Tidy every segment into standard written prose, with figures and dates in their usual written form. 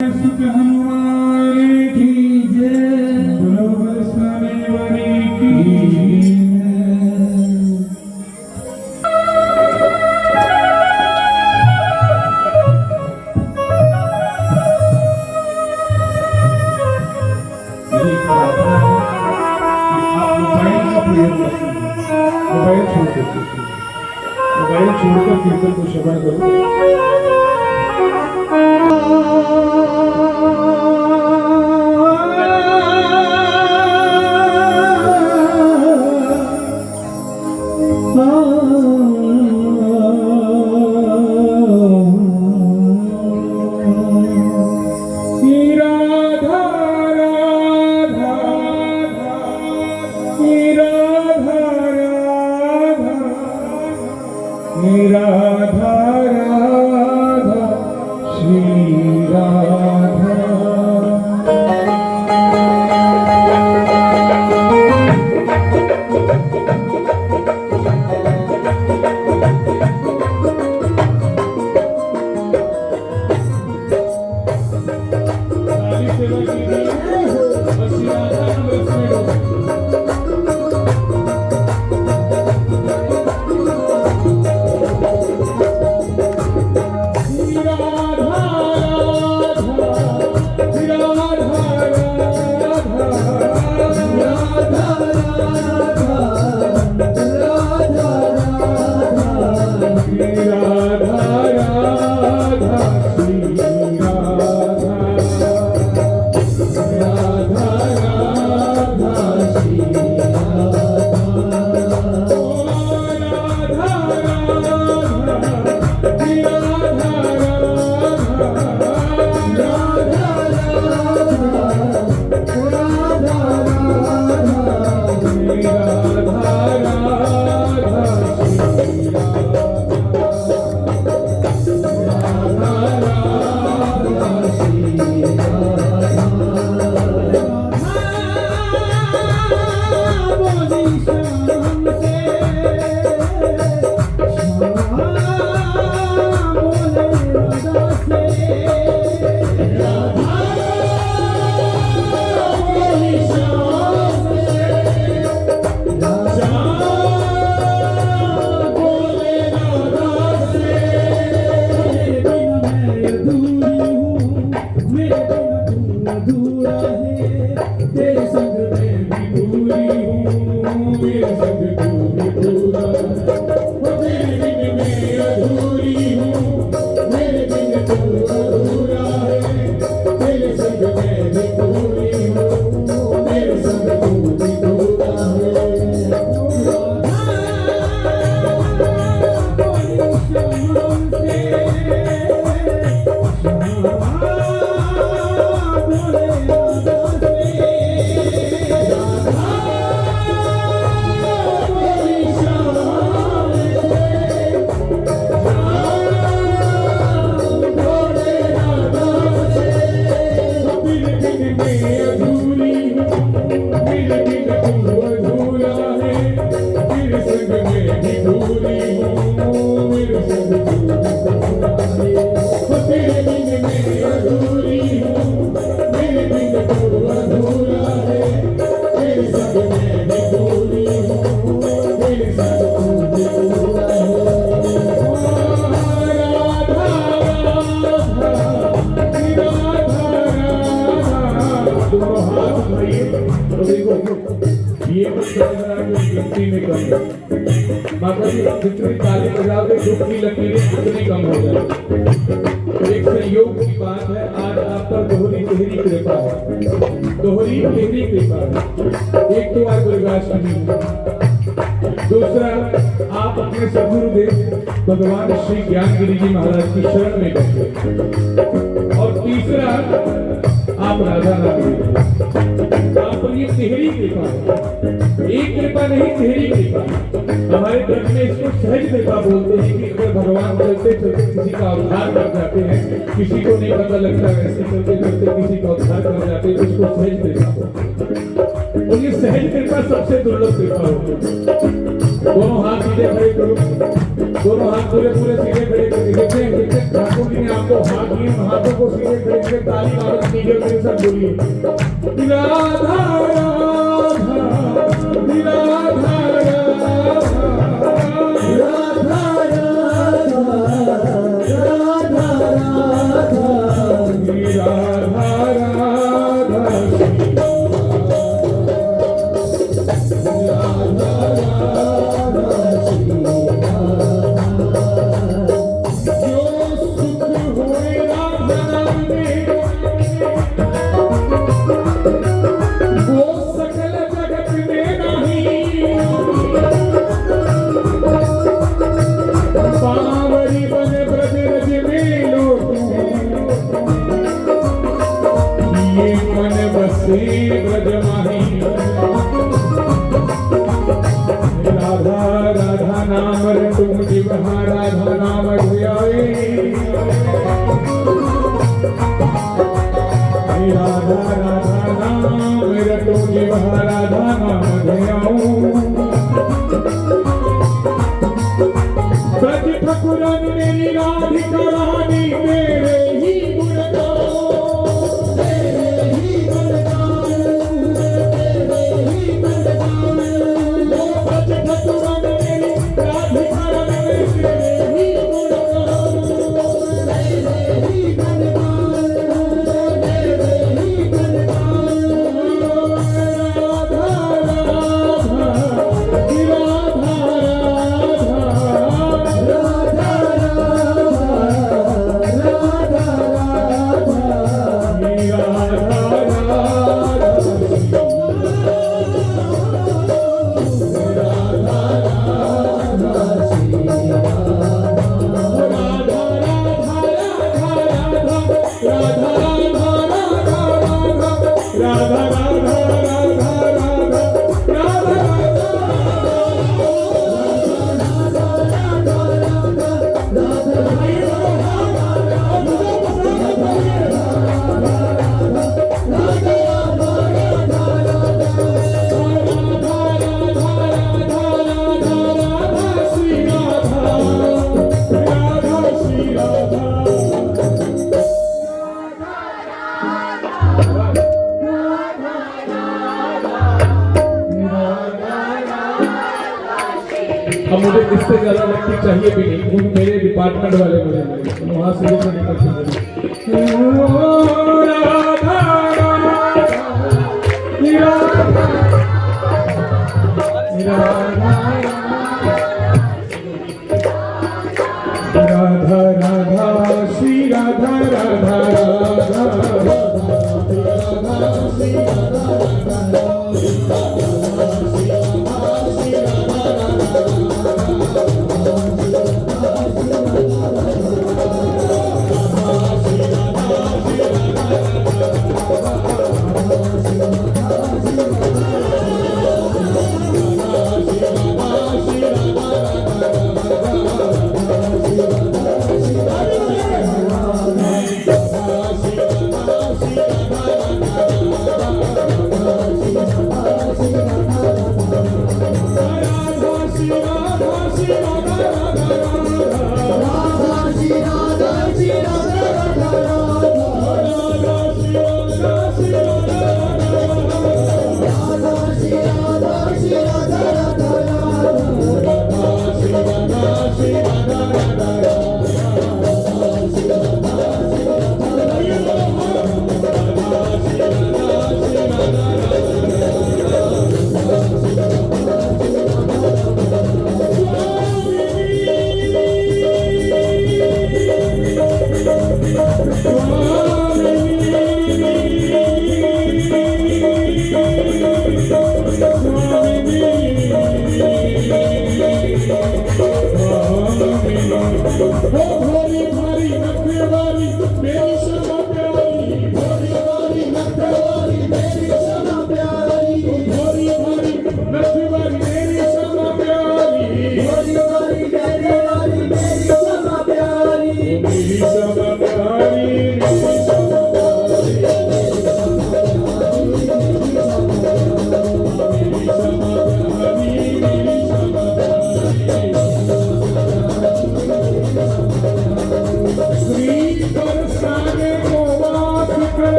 सुख हनुमान की जय, बोलो बरसाने वाली की मोबाइल छोड़कर कीर्तन को श्रवण करो। राधा राधा श्री राधा माता जी जितनी ताली बजाओगे दुख की लकीरें उतनी कम हो जाएगी। एक संयोग की बात है, आज आप पर दोहरी तिहरी कृपा है, दोहरी तिहरी कृपा है। एक तो आज दुर्गाष्टमी, दूसरा आप अपने सद्गुरुदेव भगवान श्री ज्ञानगिरी जी महाराज की शरण में बैठे, और तीसरा आप राधा रानी, आप पर ये तिहरी कृपा है। एक कृपा नहीं, तिहरी कृपा। हमारे धर्म में इसको सहज कृपा बोलते हैं कि अगर भगवान चलते चलते किसी का उद्धार कर जाते हैं, किसी को नहीं पता लगता, ऐसे चलते चलते किसी का उद्धार कर जाते हैं, तो उसको सहज कृपा बोलते हैं। और ये सहज कृपा सबसे दुर्लभ कृपा होती है। दोनों हाथ सीधे खड़े करो, दोनों हाथ पूरे पूरे सीधे खड़े करके देखते हैं ठाकुर जी ने आपको हाथ दिए, हाथों को सीधे खड़े करके ताली मारो, नीचे मेरे साथ बोलिए राधा राधा राधा राधा राधा नाम तुम जीवहा राधा नाम ध्याए राधा राधा नाम तुम जीवहा राधा नाम ध्याओ ब्रज ठकुरन मेरी राधिका रानी तेरे ही गुण गाओ अब मुझे इससे ज्यादा व्यक्ति चाहिए भी नहीं, क्योंकि मेरे डिपार्टमेंट वाले मुझे मिले वहां से लेकर निकल राधा राधा श्री राधा राधा राधा राधा श्री राधा राधा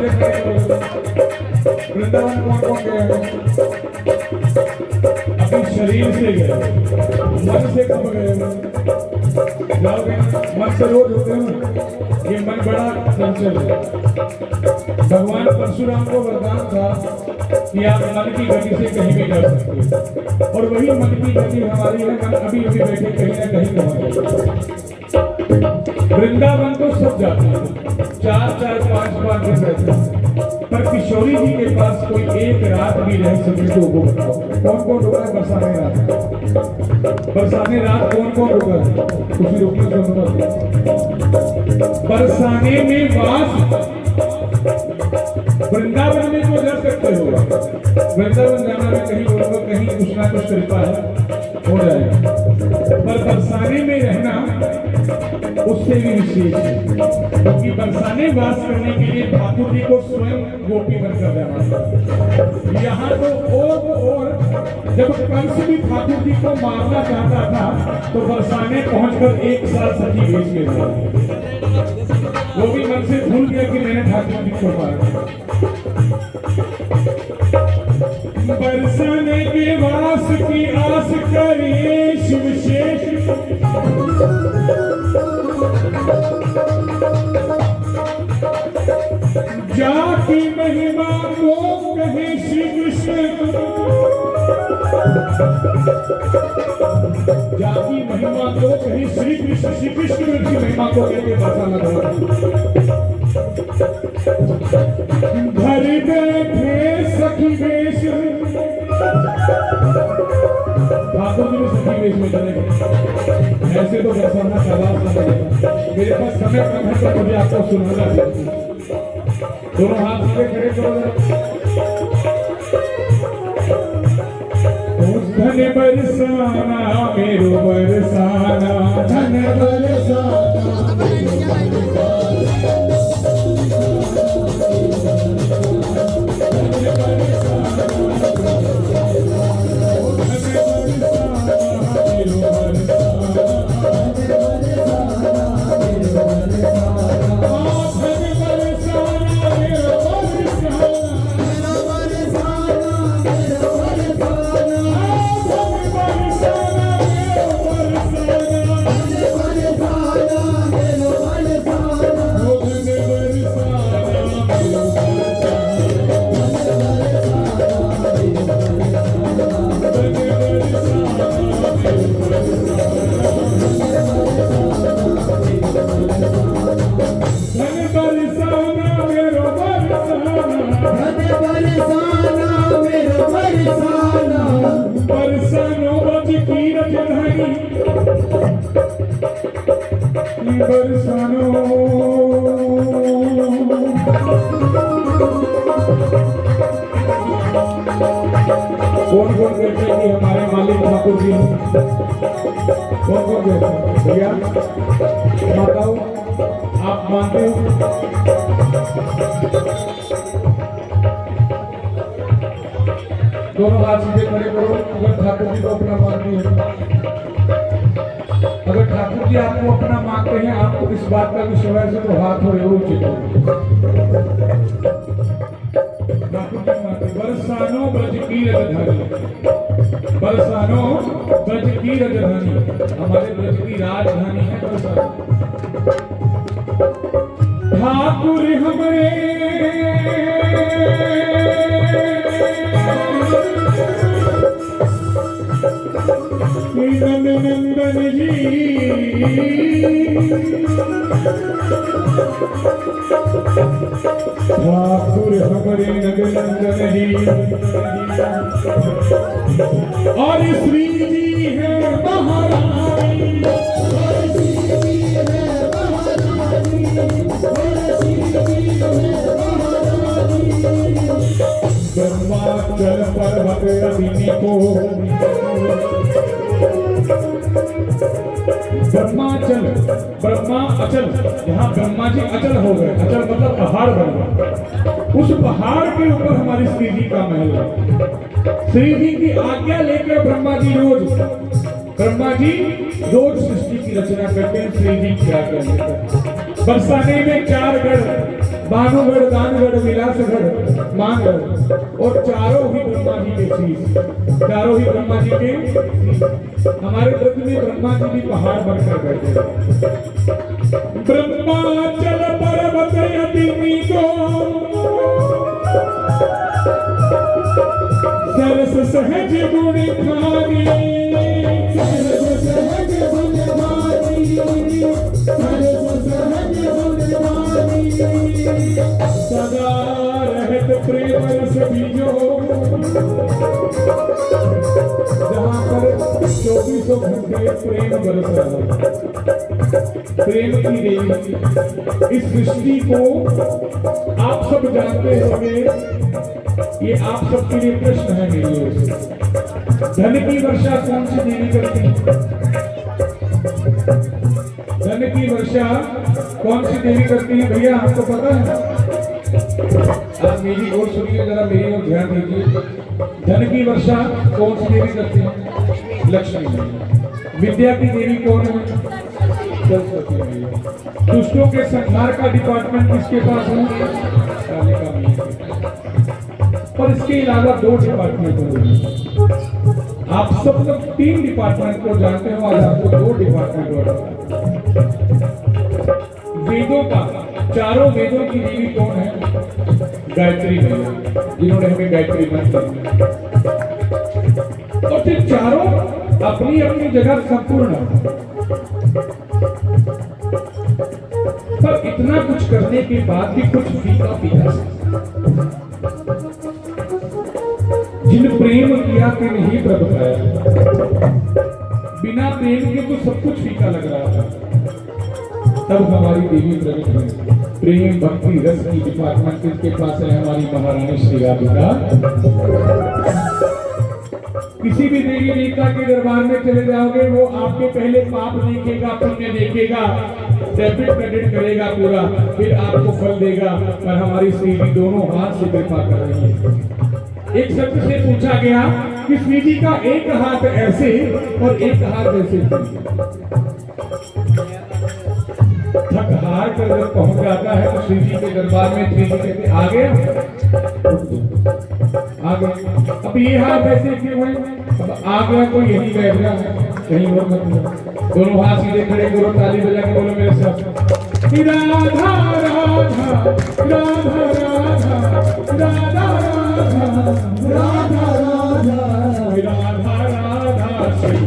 सीधे खड़े हो। वृंदावन कौन कौन गए हैं? अपने शरीर से गए, मन से कब गए? जाओगे मन से रोज होते हो। ये मन बड़ा चंचल है। भगवान परशुराम को वरदान था कि आप मन की गति से कहीं भी जा सकते, और वही मन की गति हमारी है। मन अभी अभी बैठे कहीं ना कहीं पहुंच। वृंदावन तो सब जाते हैं, 4-4, 5 दिन रहते हैं, पर किशोरी जी के पास कोई एक रात भी रह सके तो वो बताओ कौन कौन रुका है? बरसाने रात, बरसाने रात कौन कौन रुका है? कुछ रुकने को बरसाने में वास। वृंदावन में तो जा सकते हो, वृंदावन जाना में कहीं बोलूंगा कहीं कुछ ना कुछ कृपा हो जाएगा, पर बरसाने में रहना उससे भी विशेष है, क्योंकि बरसाने वास करने के लिए ठाकुर जी को स्वयं गोपी बनकर जाना। यहाँ तो और जब कंस भी ठाकुर जी को मारना चाहता था तो बरसाने पहुंचकर 1 साल सखी भेज के वो भी मन से भूल गया कि मैंने ठाकुर जी को मारा। बरसाने के वास की आस करे शिवशेष, जाकी महिमा को कहे श्री कृष्ण, जाकी महिमा को कहे श्री कृष्ण। श्री कृष्ण की महिमा को कहते बरसाना घर बैठे सखी वेश, ठाकुर जी ने सखी वेश में चले गए। ऐसे तो बरसाना सवाल लगेगा। मेरे पास समय कम है तो मुझे आपको सुनाना है। दोनों हाथ सीधे खड़े करो। धन बरसाना मेरो बरसाना, धन बरसाना कौन कौन कहते हैं कि हमारे मालिक ठाकुर जी हैं? कौन कौन कहते हैं? भैया बताओ, आप मानते हो? दोनों हाथ सीधे खड़े करो। अगर ठाकुर जी को अपना मानते हैं, अगर ठाकुर जी आपको अपना मानते हैं, आपको इस बात का विश्वास है तो हाथ हो उचित। बरसानो ब्रज की राजधानी, बरसानो ब्रज की राजधानी, हमारे ब्रज की राजधानी है बरसाना। ठाकुर हमारे नंदन जी, ठाकुर हमारे नंदन जी, और श्री जी है महारानी, ब्रह्माचल पर्वत अग्नि को, ब्रह्माचल ब्रह्मा अचल, यहाँ ब्रह्मा जी अचल हो गए। अचल मतलब पहाड़ बन गए। उस पहाड़ के ऊपर हमारी श्री जी का महल है। श्री जी की आज्ञा लेकर ब्रह्मा जी रोज सृष्टि की रचना करते हैं। श्री जी क्या कहते हैं? बरसाने में 4 गढ़ भानुगढ़, दानगढ़, विलासगढ़, मानगढ़ और चारों ही ब्रह्मा जी के शीश, चारों ही ब्रह्मा जी के। हमारे ब्रज में ब्रह्मा जी भी पहाड़ बनकर बैठे। ब्रह्माचल पर्वत अतिथि को सरस सहज गुण खानी, सरस सहज गुण खानी, सरस सहज गुण खानी, सदा रहत प्रेम रस बीजो, जहाँ पर 24 घंटे प्रेम बरस रहा। प्रेम की देवी इस सृष्टि को आप सब जानते होंगे। ये आप सबके लिए प्रश्न है मेरी ओर से। धन की वर्षा कौन सी देवी करती है? धन की वर्षा कौन सी देवी करती है भैया, आपको पता है? आप मेरी ओर सुनिए, जरा मेरी ओर ध्यान दीजिए। धन की वर्षा कौन सी देवी करती है? लक्ष्मी। विद्या की देवी कौन है? सरस्वती मैया। दुष्टों के संहार का डिपार्टमेंट किसके पास है? कालिका मैया। पर इसके अलावा 2 डिपार्टमेंट हैं। आप सब लोग 3 डिपार्टमेंट को जानते हो, आज आपको 2 डिपार्टमेंट बताता। वेदों का, चारों वेदों की देवी कौन है? गायत्री मैया, जिन्होंने हमें गायत्री मंत्र दिया। और फिर चारों अपनी अपनी जगह संपूर्ण, पर इतना कुछ करने के बाद भी कुछ फीका फीका। जिन प्रेम किया कि नहीं प्रभु पाया, बिना प्रेम के तो सब कुछ फीका लग रहा था। तब हमारी देवी प्रकट हुई। प्रेम भक्ति रस की डिपार्टमेंट किसके पास है? हमारी महारानी श्री राधिका। किसी भी देवी देवता के दरबार में चले जाओगे, वो आपके पहले पाप देखेगा, पुण्य देखेगा, डेबिट क्रेडिट करेगा पूरा, फिर आपको फल देगा। और हमारी श्री जी दोनों हाथ से कृपा कर रही है। एक शख्स से पूछा गया कि श्री जी का एक हाथ ऐसे और एक हाथ ऐसे, थक हार कर जब पहुंच जाता है तो श्री जी के दरबार में श्री जी कहते आ गए। अब ये हाथ ऐसे क्यों है? अब आ गया तो यही बैठ गया है, कहीं और मत। दोनों हाथ सीधे खड़े करो, ताली बजा के बोलो मेरे साथ, राधा राधा राधा राधा राधा राधा राधा राधा राधा श्री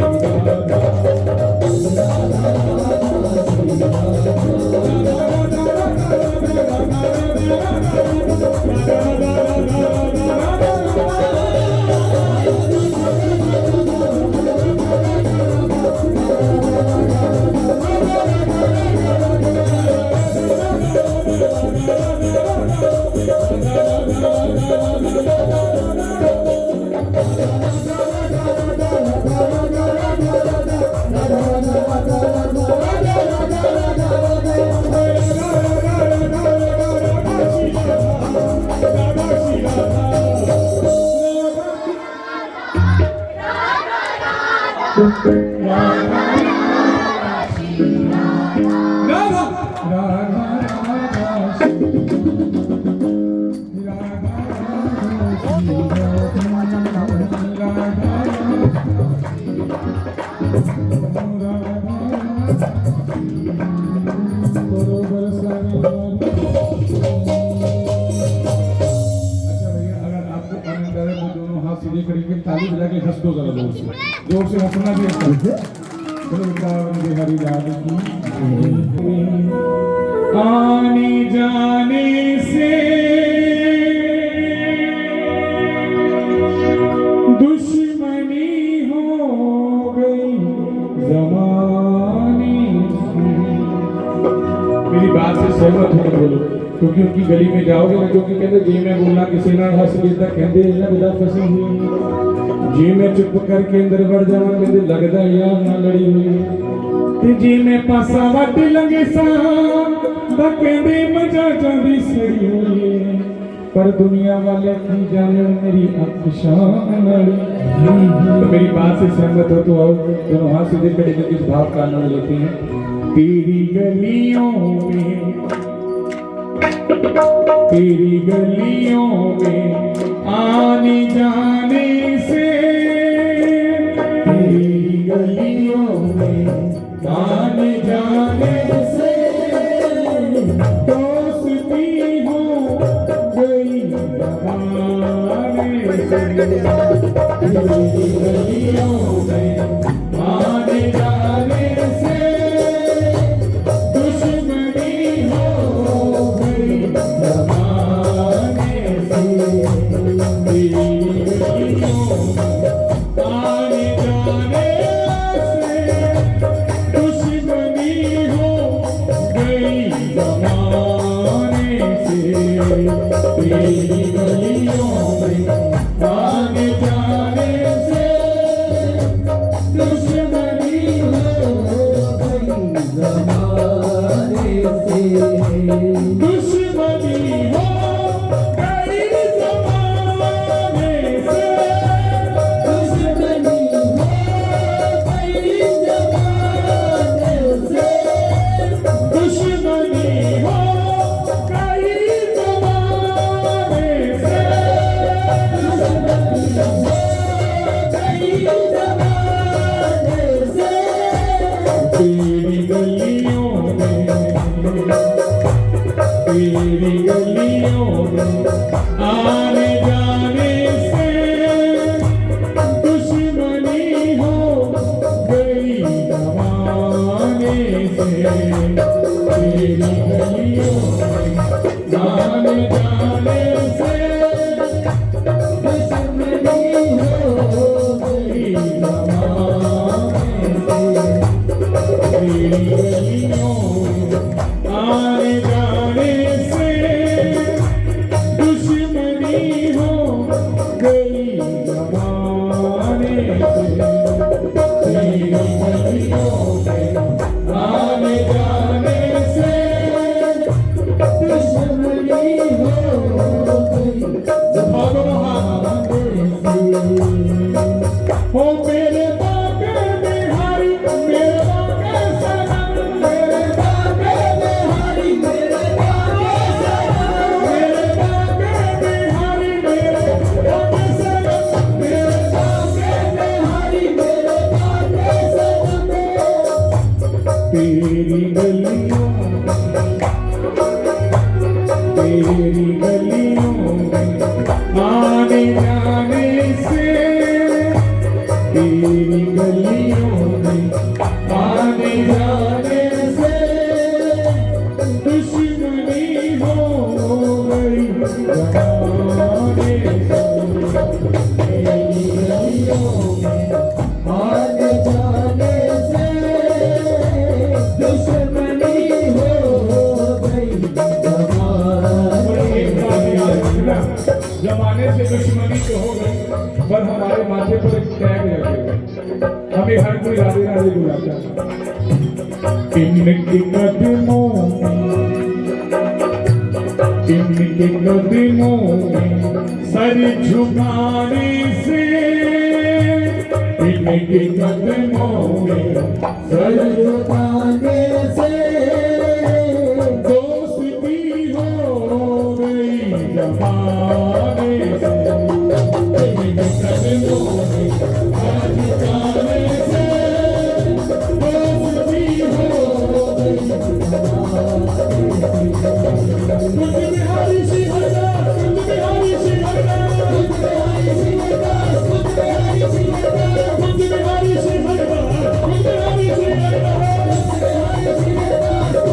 ताली बजा के हंस दो जरा जोर से हंसना भी अच्छा। हरी लाल की आने जाने से दुश्मनी हो गई जमाने से। मेरी बात से सहमत होकर बोलो, क्योंकि उनकी गली में जाओगे ना, क्योंकि कहते जी में बोलना किसी ना हंस देता, कहते ना बिदा फंसी हुई जी में चुप करके अंदर बढ़ जावा, कहते लगता यार ना लड़ी हुई जी में पासा वट लगे सा कहते मजा जाती सड़ी हुई, पर दुनिया वाले की जाने मेरी अख शान लड़ी। तो मेरी बात से सहमत हो तो आओ दोनों हाथ सीधे खड़े करके इस भाव का आनंद लेते हैं। तेरी गलियों में तेरी गलियों में आने जाने से, तेरी गलियों में आने जाने से दोस्ती हो गई जमाने से। तेरी गलियों में आने जाने से दुश्मनी हो गई जमाने से। तेरी गलियों में आने जाने से दुश्मनी हो गई जमाने से। तेरी गलियों में आने जाने से दुश्मनी हो गई जमाने से। दुश्मनी हो गई जमाने से, दुश्मनी हो गई जमाने से, दुश्मनी हो गई जमाने से, दुश्मनी हो गई जमाने से। तेरी गलियों में, तेरी गलियों में आने जाने से दुश्मनी हो गई जमाने से। तेरी गलियों में आने जाने से दुश्मनी हो गई जमाने से। तेरी गलियों में आने जाने से दुश्मनी हो गई जमाने से। तेरी गलियों में आने जाने से दुश्मनी हो गई जमाने से। हो मेरे बाके बिहारी, मेरे बाके सनम, मेरे बाके बिहारी, मेरे बाके सनम, मेरे बाके बिहारी, मेरे बाके सनम, मेरे बाके बिहारी, मेरे बाके सनम। तेरी गलियों में, तेरी गलियों में आने जाने से, तेरी गलियों में आने जाने से दुश्मनी हो गई जमाने से। तेरी गलियों में आने जाने से दुश्मनी हो गई जमाने। जमाने से दुश्मनी तो हो गई, पर हमारे माथे पर एक टैग लगेगा, हमें हर कोई राधे राधे बुलाता है। इनके कदमों में, इनके कदमों में सर झुकाने से, इनके कदमों में सर झुकाने से दोस्ती हो गई जमाने से। इनके कदमों में सर झुकाने से दोस्ती हो गई जमाने से। कुछ बिहारी सी हरदास, कुछ बिहारी सी हरदास, कुछ बिहारी सी हरदास, कुछ बिहारी सी हरदास, कुछ बिहारी सी हरदास, कुछ बिहारी सी हरदास, कुछ बिहारी सी हरदास।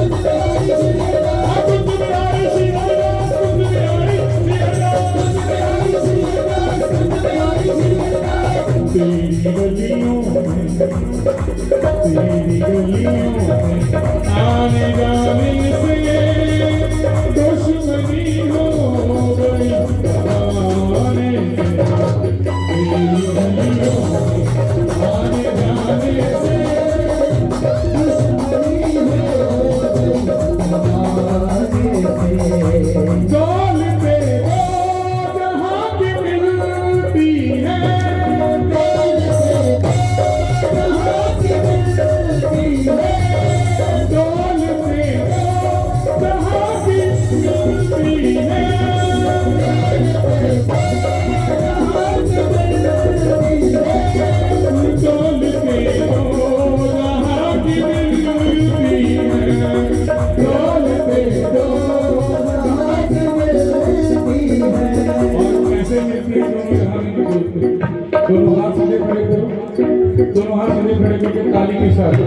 हाथ सीधे खड़े करके ताली के साथ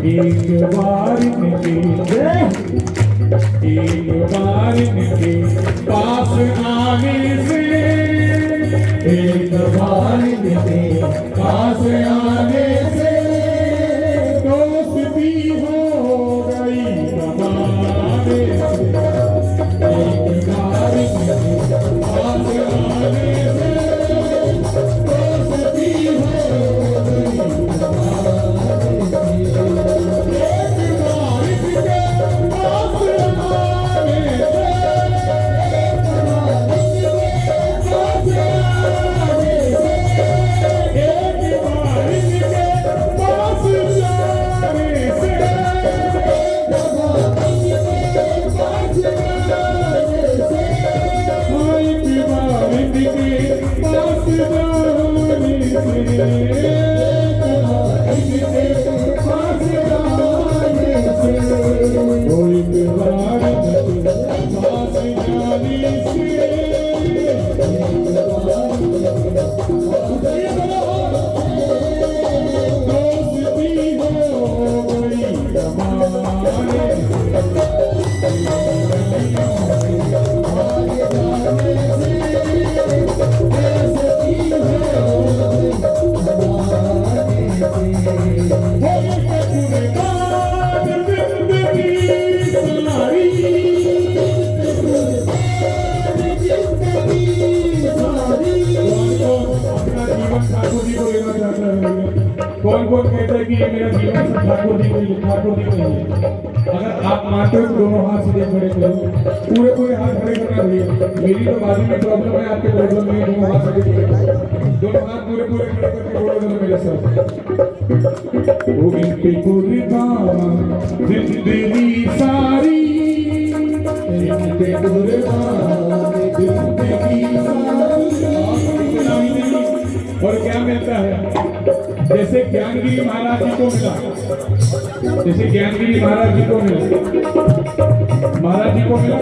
एक बार इनके पास आने से, एक बार इनके पास आने से दोस्ती हो गई हमारे से। एक बार इनके पास आने से दोस्ती हो गई कौन कौन कहता है कि ये मेरा जीवन सब ठाकुर जी को ही है। अगर आप मानते हो तो दोनों हाथ सीधे खड़े करो, पूरे हाथ खड़े करना भैया। मेरी तो बाजू में प्रॉब्लम है, आपके प्रॉब्लम नहीं है। दोनों हाथ सीधे खड़े करो, दोनों हाथ पूरे खड़े करके बोलो दोनों मेरे साथ। ओ इन पे कुर्बान जिंदगी सारी, इन पे कुर्बान जिंदगी सारी। और क्या मिलता है? जैसे ज्ञानगिरी महाराज जी को मिला, जैसे ज्ञानगिरी महाराज जी को मिला, महाराज जी को मिला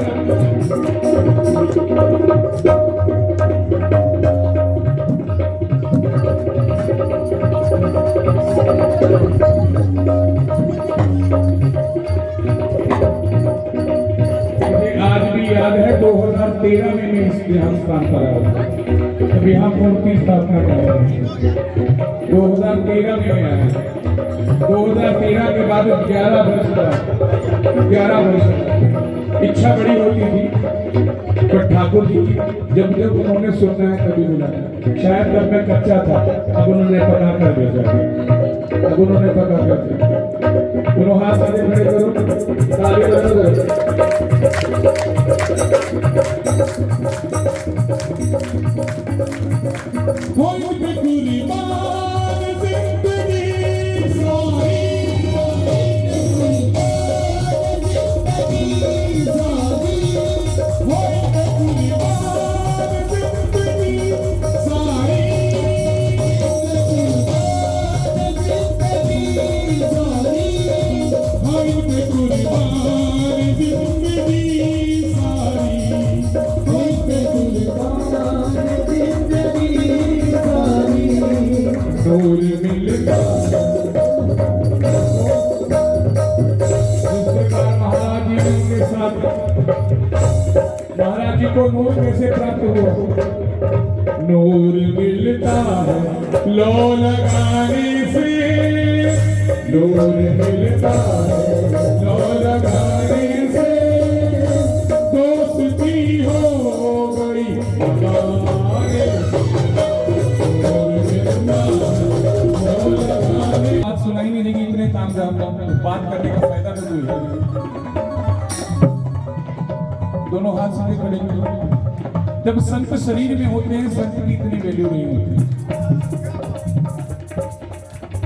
मुझे आज भी याद है 2013 में मैं इस देहांत स्थान पर आया, तब यहाँ मूर्ति स्थापना कर रहे हैं। 2013 में आया, 2013 के बाद 11 वर्ष का 11 वर्ष इच्छा बड़ी होती थी, पर ठाकुर जी की जब उन्होंने सुनना है तभी बुलाया। शायद तब मैं कच्चा था, अब उन्होंने पता कर दिया, अब उन्होंने पता कर दिया। दोनों हाथ आगे खड़े करो, ताली बजाओ। महाराज जी को नूर कैसे प्राप्त हुआ? नूर मिलता है लो लगाने से, नूर मिलता है लो लगाने से दोस्ती हो गई हमारे। बात सुनाई नहीं देगी, इतने काम बात करने का फायदा नहीं हुआ। दोनों हाथ सीधे खड़े करो। जब संत शरीर में होते हैं, संत की इतनी वैल्यू नहीं होती।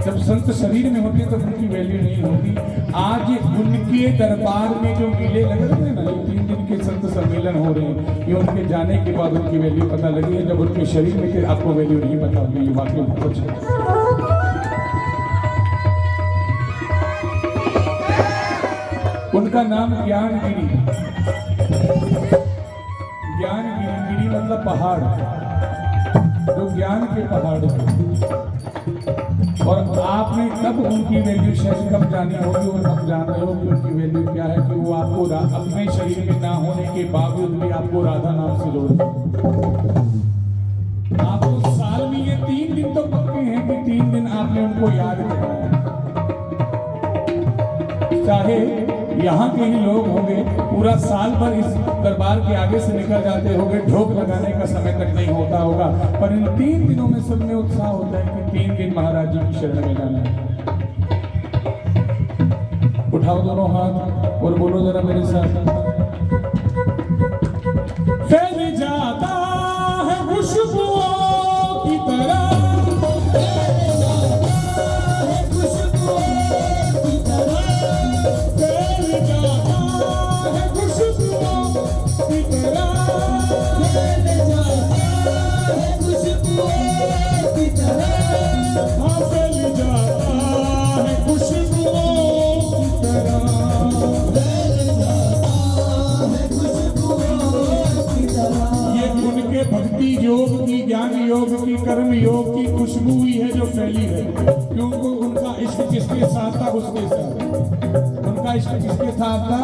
जब संत शरीर में होते हैं तो उनकी वैल्यू नहीं होती। आज उनके दरबार में जो मेले लग रहे हैं ना, ये 3 दिन के संत सम्मेलन हो रहे हैं, ये उनके जाने के बाद उनकी वैल्यू पता लगी है। जब उनके शरीर में थे आपको वैल्यू नहीं पता होगी। ये वाक्य कुछ उनका नाम ज्ञानगिरी। ज्ञानगिरी मतलब पहाड़, जो ज्ञान के पहाड़ है। और आपने तब उनकी वैल्यू शायद कब जानी होगी और अब जान रहे हो कि उनकी वैल्यू क्या है, कि वो आपको अपने शरीर में ना होने के बावजूद भी आपको राधा नाम से जोड़ते। आपको साल में ये 3 दिन तो पक्के हैं कि 3 दिन आपने उनको याद किया। चाहे यहाँ के ही लोग होंगे, पूरा साल भर इस दरबार के आगे से निकल जाते होंगे, ढोक लगाने का समय तक नहीं होता होगा, पर इन 3 दिनों में सब में उत्साह होता है कि 3 दिन महाराज जी की शरण में जाना है। उठाओ दोनों हाथ और बोलो जरा मेरे साथ, फैल जाता है खुशबुओं की तरह, भक्ति योग की, ज्ञान योग की, कर्म योग की खुशबू ही है जो फैली है। क्योंकि उनका इश्क किसके साथ था? उसके साथ। उनका इश्क किसके साथ था?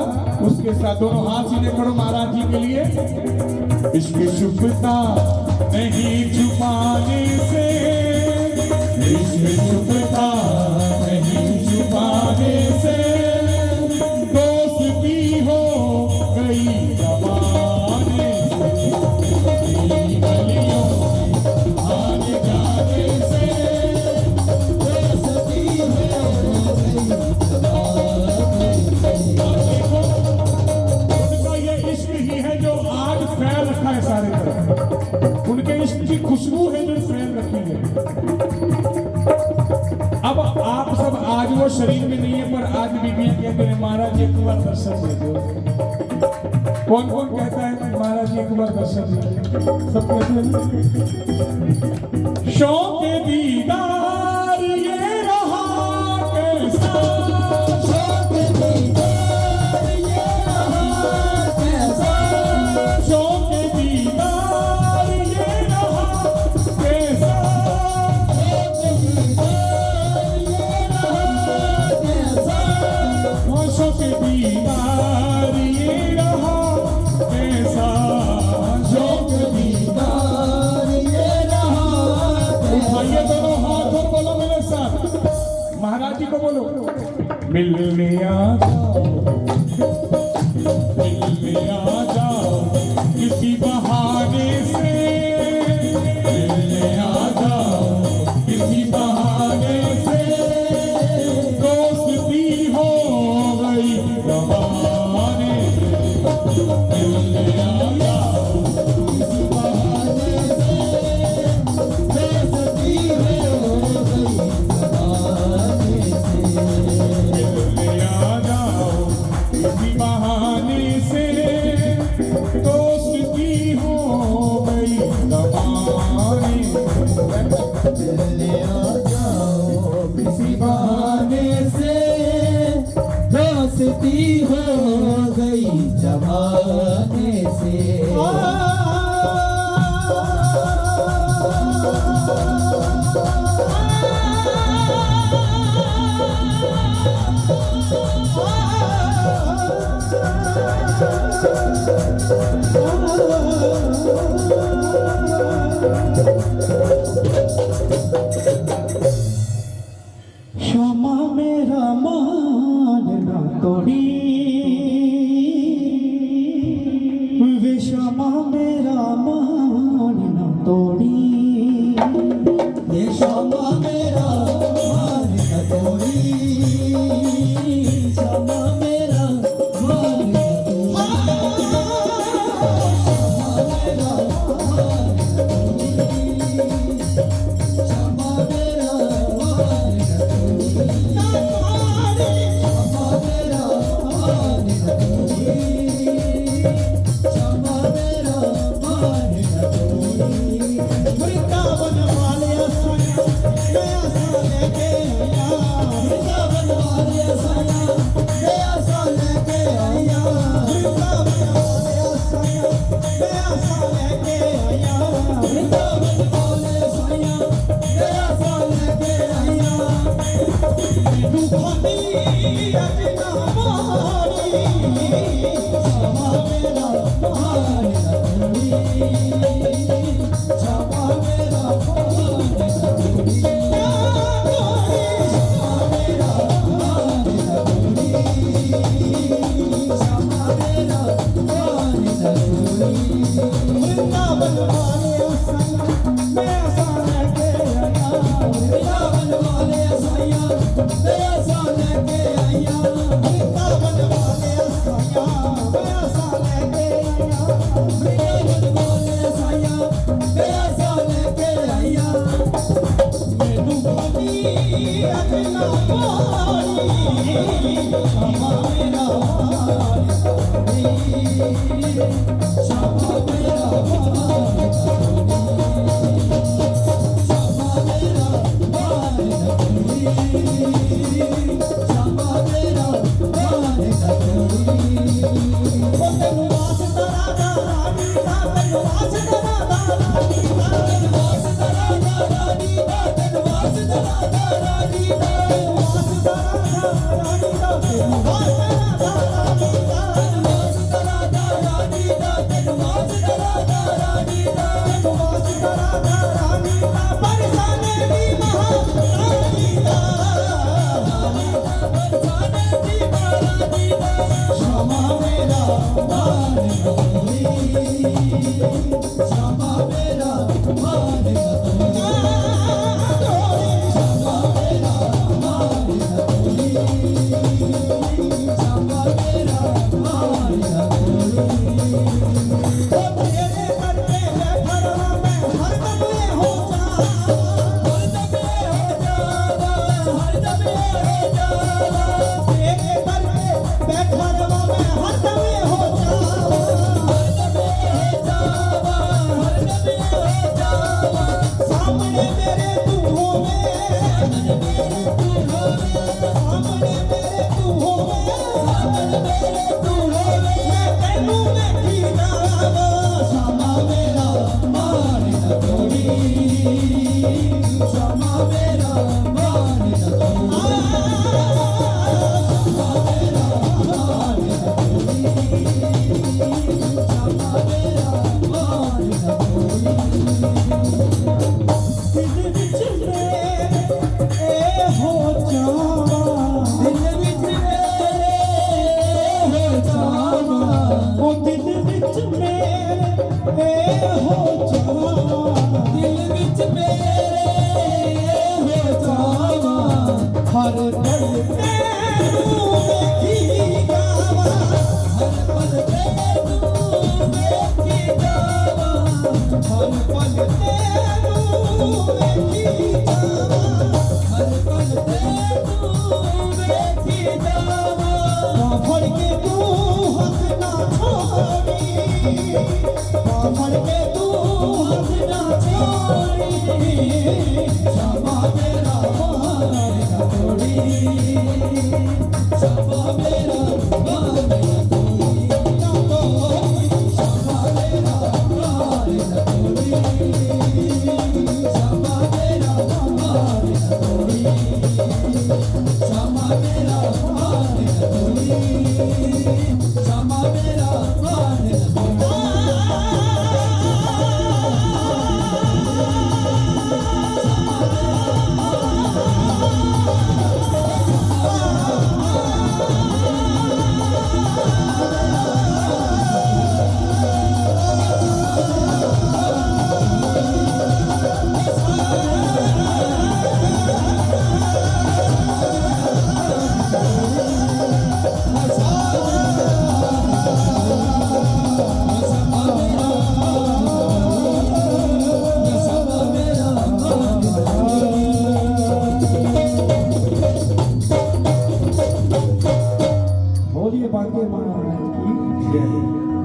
उसके साथ। दोनों हाथ सीधे करो महाराज जी के लिए। इश्क छुपता नहीं छुपाने से, इश्क छुपता नहीं छुपाने से, दोस्ती हो गई जमाने उनके इश्क की खुशबू है जो फैल रखी है। अब आप सब आज वो शरीर में नहीं है, पर आज बीबियां कहते हैं महाराज एक बार दर्शन दे दो। कौन कौन कहता है महाराज एक बार दर्शन दे दो? सब कहते हैं शौक दीदार ये रहा कैसा, शौक दीदार ये रहा कैसा, शौक दीदार ये रहा कैसा, शौक दीदार ये रहा कैसा, शौक दीदार ये रहा। उठाइए दोनों हाथ और बोलो मेरे साथ, महाराज जी को बोलो, मिलने आ जाओ, मिलने आ जाओ किसी बहाने से, मिलने आ जाओ किसी बहाने से, दोस्ती हो गई जमाने से, मिलने आ जाओ किसी बहाने से, दोस्ती हो गई जमाने से, मिलने आ जाओ किसी बहाने से, दोस्ती हो गई जमाने से, मिलने आ जाओ किसी बहाने से, दोस्ती हो गई जमाने से। क्षमा मेरा मान ना तोड़ी, वे क्षमा मेरा मान ना तोड़ी, ये क्षमा मेरा मान ना तोड़ी, क्षमा मेरा मान ना तोड़ी।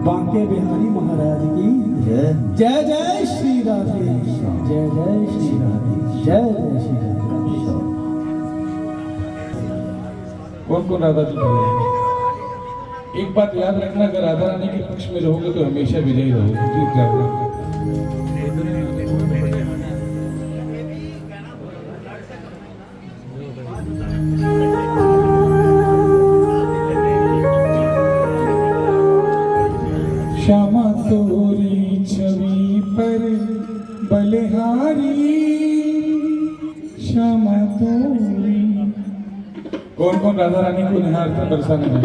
बांके बिहारी महाराज की जय। जय जय श्री राधे, जय जय श्री राधे, जय जय श्री राधे। कौन कौन राधा जी बोले? एक बात याद रखना, अगर राधा रानी के पक्ष में रहोगे तो हमेशा विजयी रहोगे। जीत जाओगे। श्यामा तोरी छवि पर बलिहारी, श्यामा तोरी। कौन कौन राधा रानी को निहारता बरसाने में?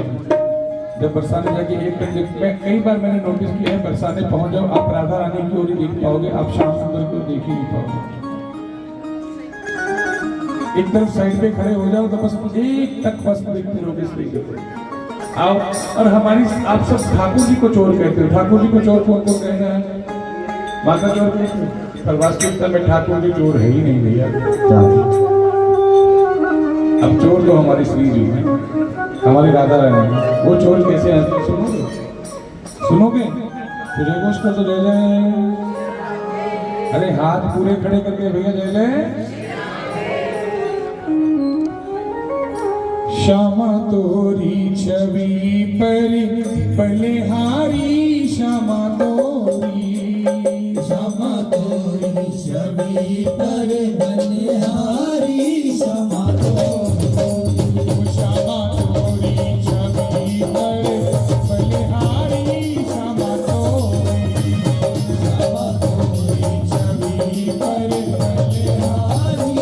जब बरसाने जाके एक जब मैं कई बार मैंने नोटिस किया है, बरसाने पहुंच जाओ आप राधा रानी की ओर ही देख पाओगे, आप श्याम सुंदर को देख ही नहीं पाओगे। एक तरफ साइड पे खड़े हो जाओ तो बस एक तक बस देखते रहोगे इसलिए आओ। और हमारी आप सब ठाकुर जी को चोर कहते हो। ठाकुर जी को चोर कौन कौन कहना है? माता चोर कहते हो, पर वास्तविकता में ठाकुर जी चोर है ही नहीं भैया। अब चोर तो हमारी श्री जी है, हमारी राधा रानी। वो चोर कैसे आते सुनो। करोगे? तुझे कुछ तो जय जय। अरे हाथ पूरे खड़े करके भैया जय जय। श्यामा तोरी छवि पर बलिहारी श्यामा तोरी छवि पर बलिहारी श्यामा तोरी श्यामा तोरी छवि पर बलिहारी श्यामा तोरी छवि पर बलिहारी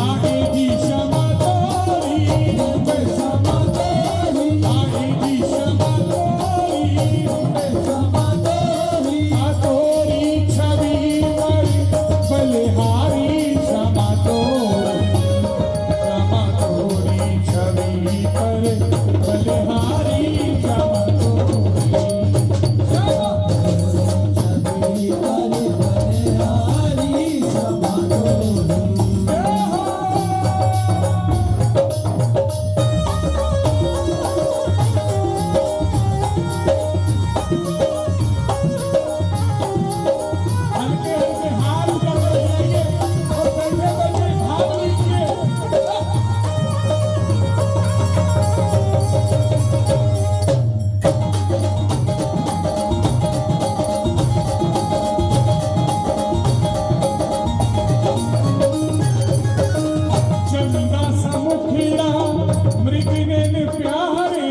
आएगी श्यामा तोरी श्यामा तोरी आएगी श्यामा तोरी श्यामा तोरी छवि पर बलिहारी श्यामा तोरी छवि पर बलिहारी श्यामा तोरी हल्के हल्के हाथ ऊपर बढ़ाइए और बैठे बैठे भाग लीजिए। चंदा समुखीरा मृगनैन प्यारे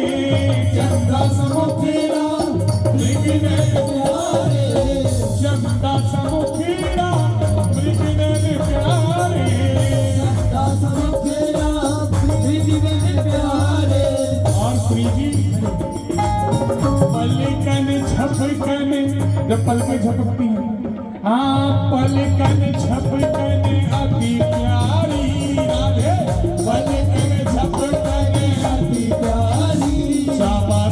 चंदा समुखीरा मृगनैन प्यारे चंदा समुखीरा मृगनैन प्यारे और श्री जी पलकन झपकन जब पलकें झपकती हैं हाँ पलकन झपकन अति प्यारी राधे पलकन झपकन अति प्यारी श्यामा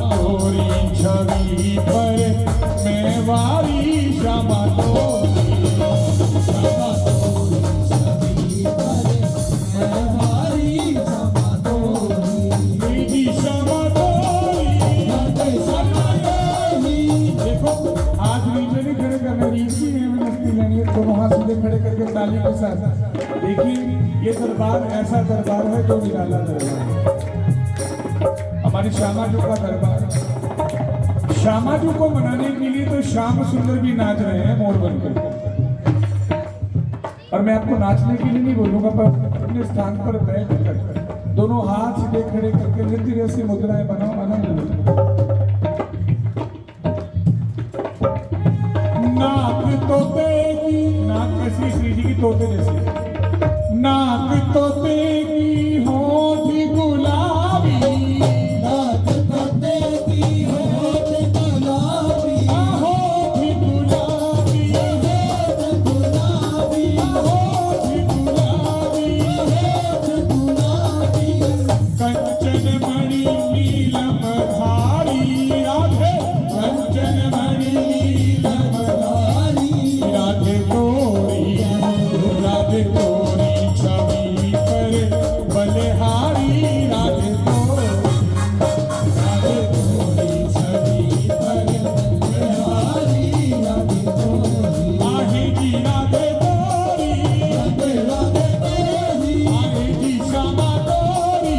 तोरी छवि पर मेवारी श्यामा तोरी मेरी श्यामा तोरी देखो हाथ नीचे नहीं खड़े करना नीचे मस्ती लेनी है दोनों हाथ सीधे खड़े करके ताली के साथ देखिए ये दरबार ऐसा दरबार है जो निराला दरबार है हमारी श्यामा जी का दरबार श्यामा जी को मनाने के लिए तो श्याम सुंदर भी नाच रहे हैं मोर बनकर और मैं आपको नाचने के लिए नहीं बोलूंगा पर अपने स्थान पर बैठ कर दोनों हाथ सीधे खड़े करके नृत्य जैसी मुद्राएं बनाओ आनंद लो नाक तोते की नाक कैसी श्री जी की तोते जैसी नाक तोते की होठ गुलाबी नाक तोते की होठ गुलाबी होठ गुलाबी होठ गुलाबी होठ गुलाबी होठ गुलाबी कंचन मणि नीलम धारी राधे कंचन मणि नीलम धारी राधे तोरी छवि पर बलिहारी राधे तोरी छवि पर बलिहारी राधे तोरी आएगी राधे तोरी आएगी श्यामा तोरी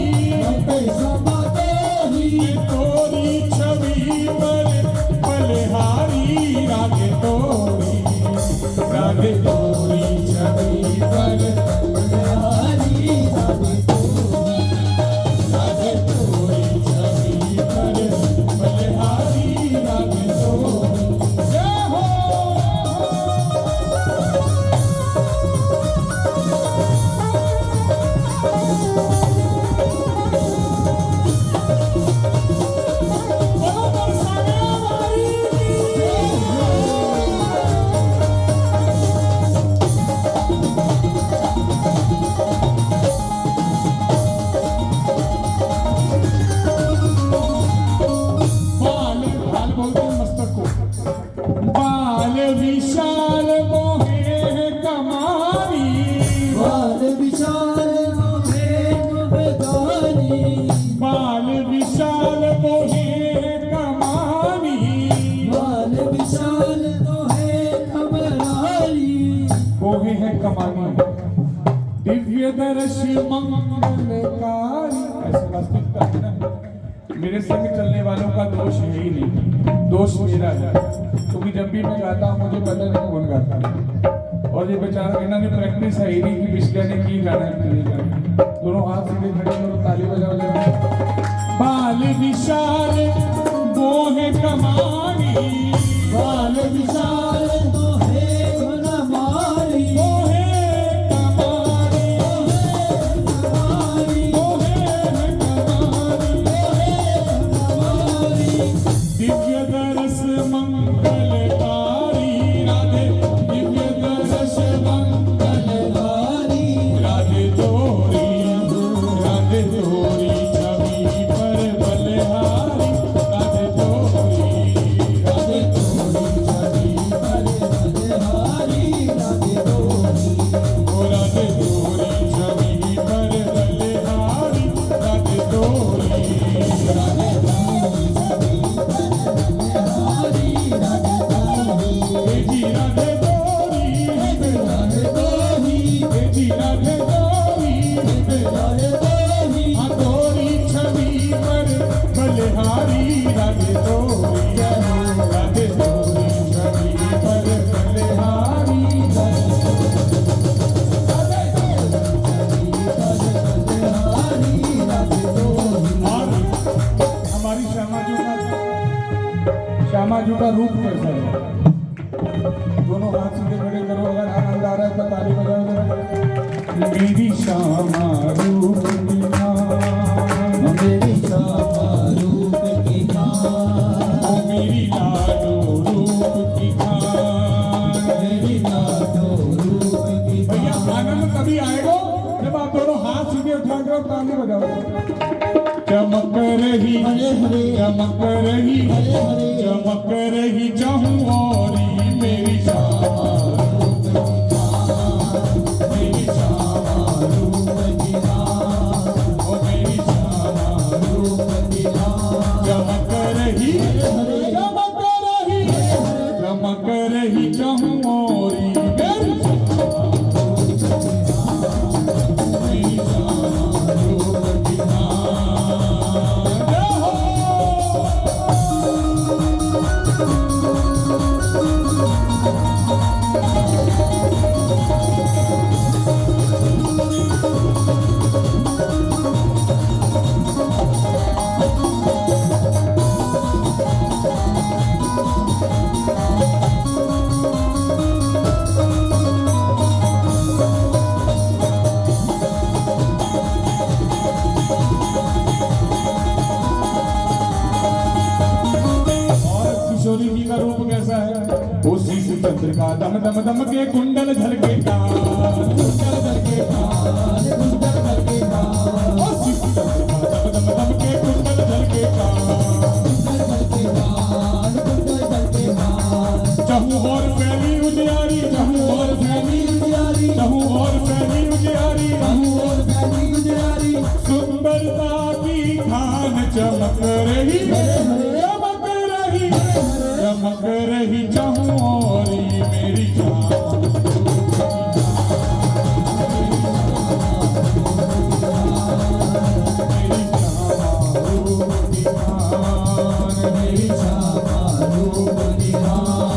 ना, मेरे संग चलने वालों का दोष है ही नहीं, दोष मेरा है। क्योंकि जब भी मैं गाता हूँ मुझे पता नहीं कौन गाता है। और ये बेचारा इन्होंने प्रैक्टिस है ही नहीं कि पिछले ने की गाना है नहीं गाना। दोनों हाथ सीधे खड़े करो, ताली बजाओ जरा। बाल विशाल मोहे कमानी, बाल विशाल मोहे कमानी, मोहे कमानी, मोहे कमानी। दिव्य दरस मंगलकारी राधे, दिव्य दरस मंगलकारी राधे तोरी, राधे तोरी छवि पर बलिहारी, राधे तोरी, राधे तोरी छवि पर बलिहारी, राधे तोरी, ओ राधे तोरी छवि पर बलिहारी, राधे तोरी, राधे जी राधे तोरी, राधे तोरी, जी राधे तोरी, राधे तोरी, हाँ तोरी छवि पर बलिहारी, राधे तोरी, राधे तोरी छवि पर बलिहारी, और हमारी श्यामा जी का रूप कैसा है? दोनों हाथ सीधे खड़े करो, अगर आनंद आ रहा है तो ताली बजाओ जरा। मेरी श्यामा रूप की खान, मेरी श्यामा रूप की खान, ओ मेरी लाडो रूप की खान, मेरी लाडो रूप की भैया आनंद तभी आएगा जब आप दोनों हाथ सीधे उठा कर ताली बजाओ। चमक रही, हरे हरे, चमक रही, हरे हरे, चमक रही चाहूं और मेरी श्यामा रूप की खान, मेरी श्यामा रूप की खान, ओ मेरी श्यामा रूप की खान, चमक रही, हरे चमक रही, चमक रही चाहूं और मेरी मेरी श्यामा रूप की खान। जय हो। किशोरी जी का रूप कैसा है? वो शीश चंद्र का दम दम दम के कुंडल झलके कुंडल झलके कुंडल झलके खान, ओ शीश चंद्र का दम दम दम के कुंडल झलके कुंडल झलके खान, कुंडल झलके खान, चहु और फैली उजियारी, चहु और फैली उजियारी, चहु और फैली उजियारी, कहूँ और फैली उजियारी, सुंदरता की खान चमक रही, चमक रही, चमक रही चाहूं और मेरी जान। मेरी श्यामा रूप की खान, मेरी श्यामा रूप की खान,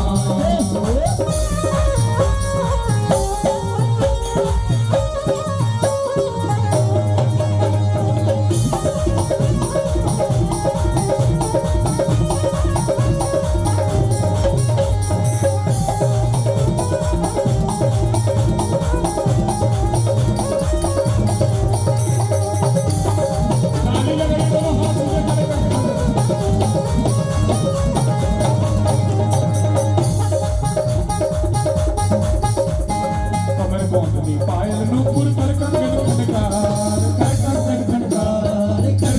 ताली लगाइए दोनों हाथ सीधे खड़े करके। कमर पहुंचनी पायल नूपुर पर कंगन खनकार, कर खनकार, कर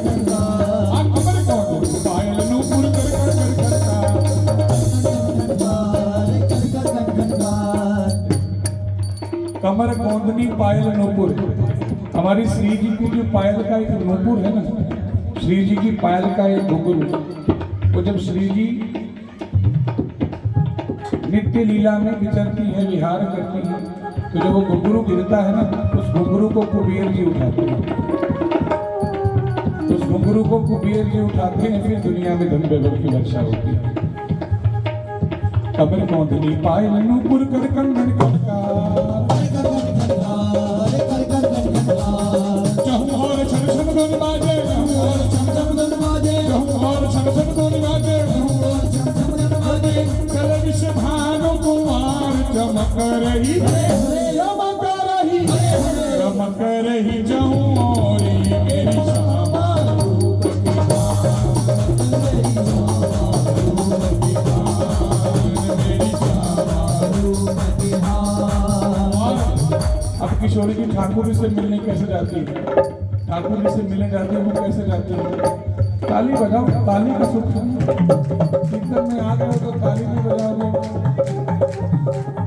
खनकार। आ कमर पहुंचनी पायल नूपुर कर खनकार। कमर पहुंचनी पायल नूपुर, हमारी श्री जी की जो पायल का एक नूपुर है ना, श्री जी की पायल का एक घुंघरू, वो जब श्री जी नित्य लीला में विचरती है, विहार करती है, तो जब वो घुंघरू गिरता है ना, उस घुंघरू को कुबेर जी उठाते हैं। उस घुंघरू को कुबेर जी उठाते हैं, फिर दुनिया में धन वैभव की वर्षा होती है। कबर कौंधनी पायल नूपुर कर कंगन चहुर छन छन धुन बाजे, चहुर छन छन धुन बाजे, चल विष भानु कुमार चमक रही, चमक रही जौरी मेरी श्यामा रूप की अब किशोरी जी ठाकुर जी से मिलने कैसे जाती है? ठाकुर जी से मिलने जाती है, वो कैसे जाती है? ताली बजाओ, ताली का सुख कीर्तन में आ गए हो तो ताली नहीं बजाओगे।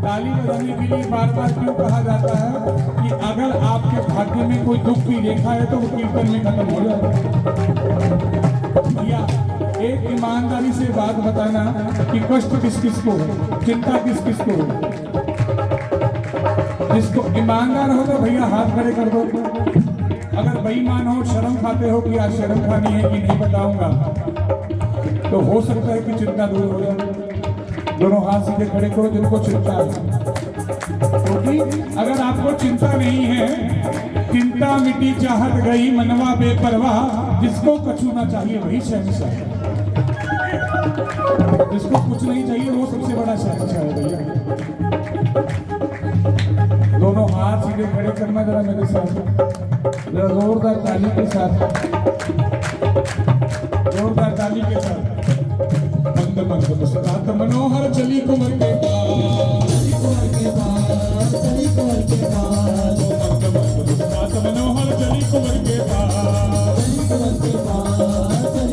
ताली बजाने के लिए बार बार क्यों कहा जाता है कि अगर आपके भाग्य में कोई दुख की रेखा है तो वो कीर्तन में खत्म हो जाए। या एक ईमानदारी से बात बताना कि कष्ट किस किस को है, चिंता किस किस को है। जिसको ईमानदार हो तो भैया हाथ खड़े कर दो। अगर बेईमान हो, शर्म खाते हो कि आज शर्म खानी है कि नहीं बताऊंगा, तो हो सकता है कि चिंता दूर हो जाए। दोनों हाथ सीधे खड़े करो जिनको चिंता है, क्योंकि अगर आपको चिंता नहीं है, चिंता मिटी चाहत गई मनवा बेपरवाह, जिसको कछु ना चाहिए वही शहंशाह, जिसको कुछ नहीं चाहिए वो सबसे बड़ा शहंशाह है भैया। दोनों हाथ सीधे खड़े करना जरा मेरे साथ, जरा जोरदार ताली के साथ, जोरदार ताली के साथ। मंद मंद मुस्कुरात मनोहर चली कुंवर के पास, चली कुंवर के पास, मंद मंद मुस्कुरात मनोहर चली कुंवर के पास, चली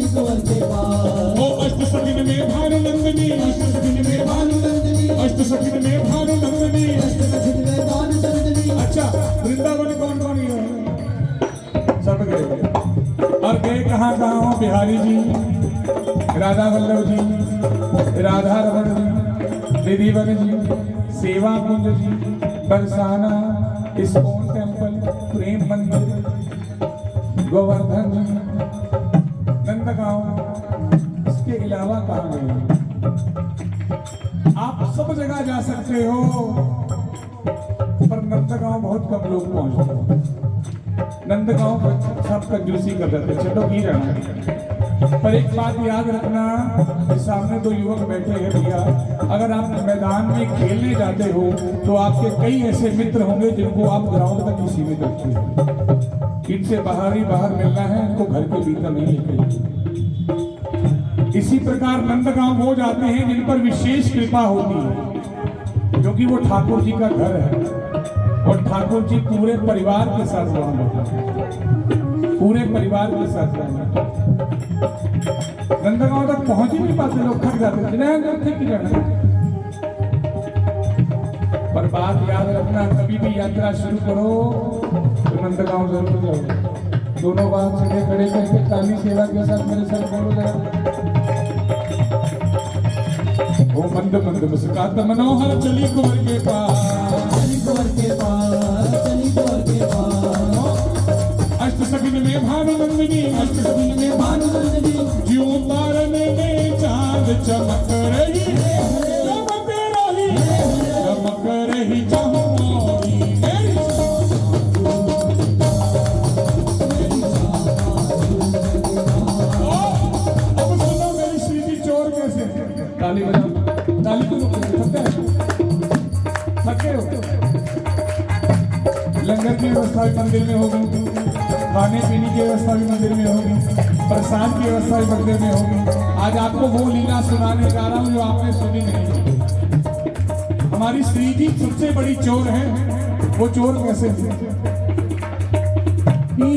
कुंवर के पास। ओ अष्ट सखिन में भानु नंदिनी, अष्ट सखिन में भानु नंदिनी, अष्ट सखिन में भानु नंदिनी, अष्ट सखिन में भानु नंदिनी। अच्छा, वृंदावन कौन कौन गया? सब गए। और गए कहाँ कहाँ हो? बिहारी जी, राधा वल्लभ जी, राधा रमन जी, रिधिवन जी, सेवा कुंज जी, बरसाना, इस्कॉन टेम्पल, प्रेम मंदिर, गोवर्धन जी, नंदगांव, इसके अलावा कहाँ गए? आप सब जगह जा सकते हो, पर नंदगांव बहुत कम लोग पहुंचते हैं। नंदगांव पर सब कंजूसी कर देते, चलो ही रहना। पर एक बात याद रखना, सामने दो युवक बैठे हैं भैया, अगर आप मैदान में खेलने जाते हो तो आपके कई ऐसे मित्र होंगे जिनको आप ग्राउंड तक ही सीमित रखते हो। इनसे बाहर ही बाहर मिलना है, इनको घर के भीतर नहीं लेके। इसी प्रकार नंदगांव वो जाते हैं जिन पर विशेष कृपा होती है, क्योंकि वो ठाकुर जी का घर है और ठाकुर जी पूरे परिवार के साथ वहां बैठे हैं, पूरे परिवार के साथ वहां। नंदगांव तक पहुंच ही नहीं पाते, लोग थक जाते थे। पर बात याद रखना, कभी भी यात्रा शुरू करो तो नंदगांव जरूर जाओ। दोनों बात सीधे खड़े करके ताली सेवा के साथ मेरे साथ बोलो जरा। ओ मंद मंद मुस्कुरात मनोहर चली कुंवर के पास, चली कुंवर के पास, चली कुंवर के पास। अष्ट सखिन में भानु नंदिनी, अष्ट सखिन में भानु नंदिनी, ज्यों तारने में चांद चमक रही, चमक रही, चमक रही जहुआरी मेरी। अब सुनो मेरी श्री जी चोर कैसे? ताली बजाओ, ताली को थके हो। लंगर की व्यवस्था भी मंदिर में होगी, खाने पीने की व्यवस्था भी मंदिर में होगी, प्रसाद की व्यवस्था भी मंदिर में होगी। आज आपको वो लीला सुनाने जा रहा हूँ जो आपने सुनी नहीं। हमारी श्री जी सबसे बड़ी चोर है। वो चोर कैसे थे?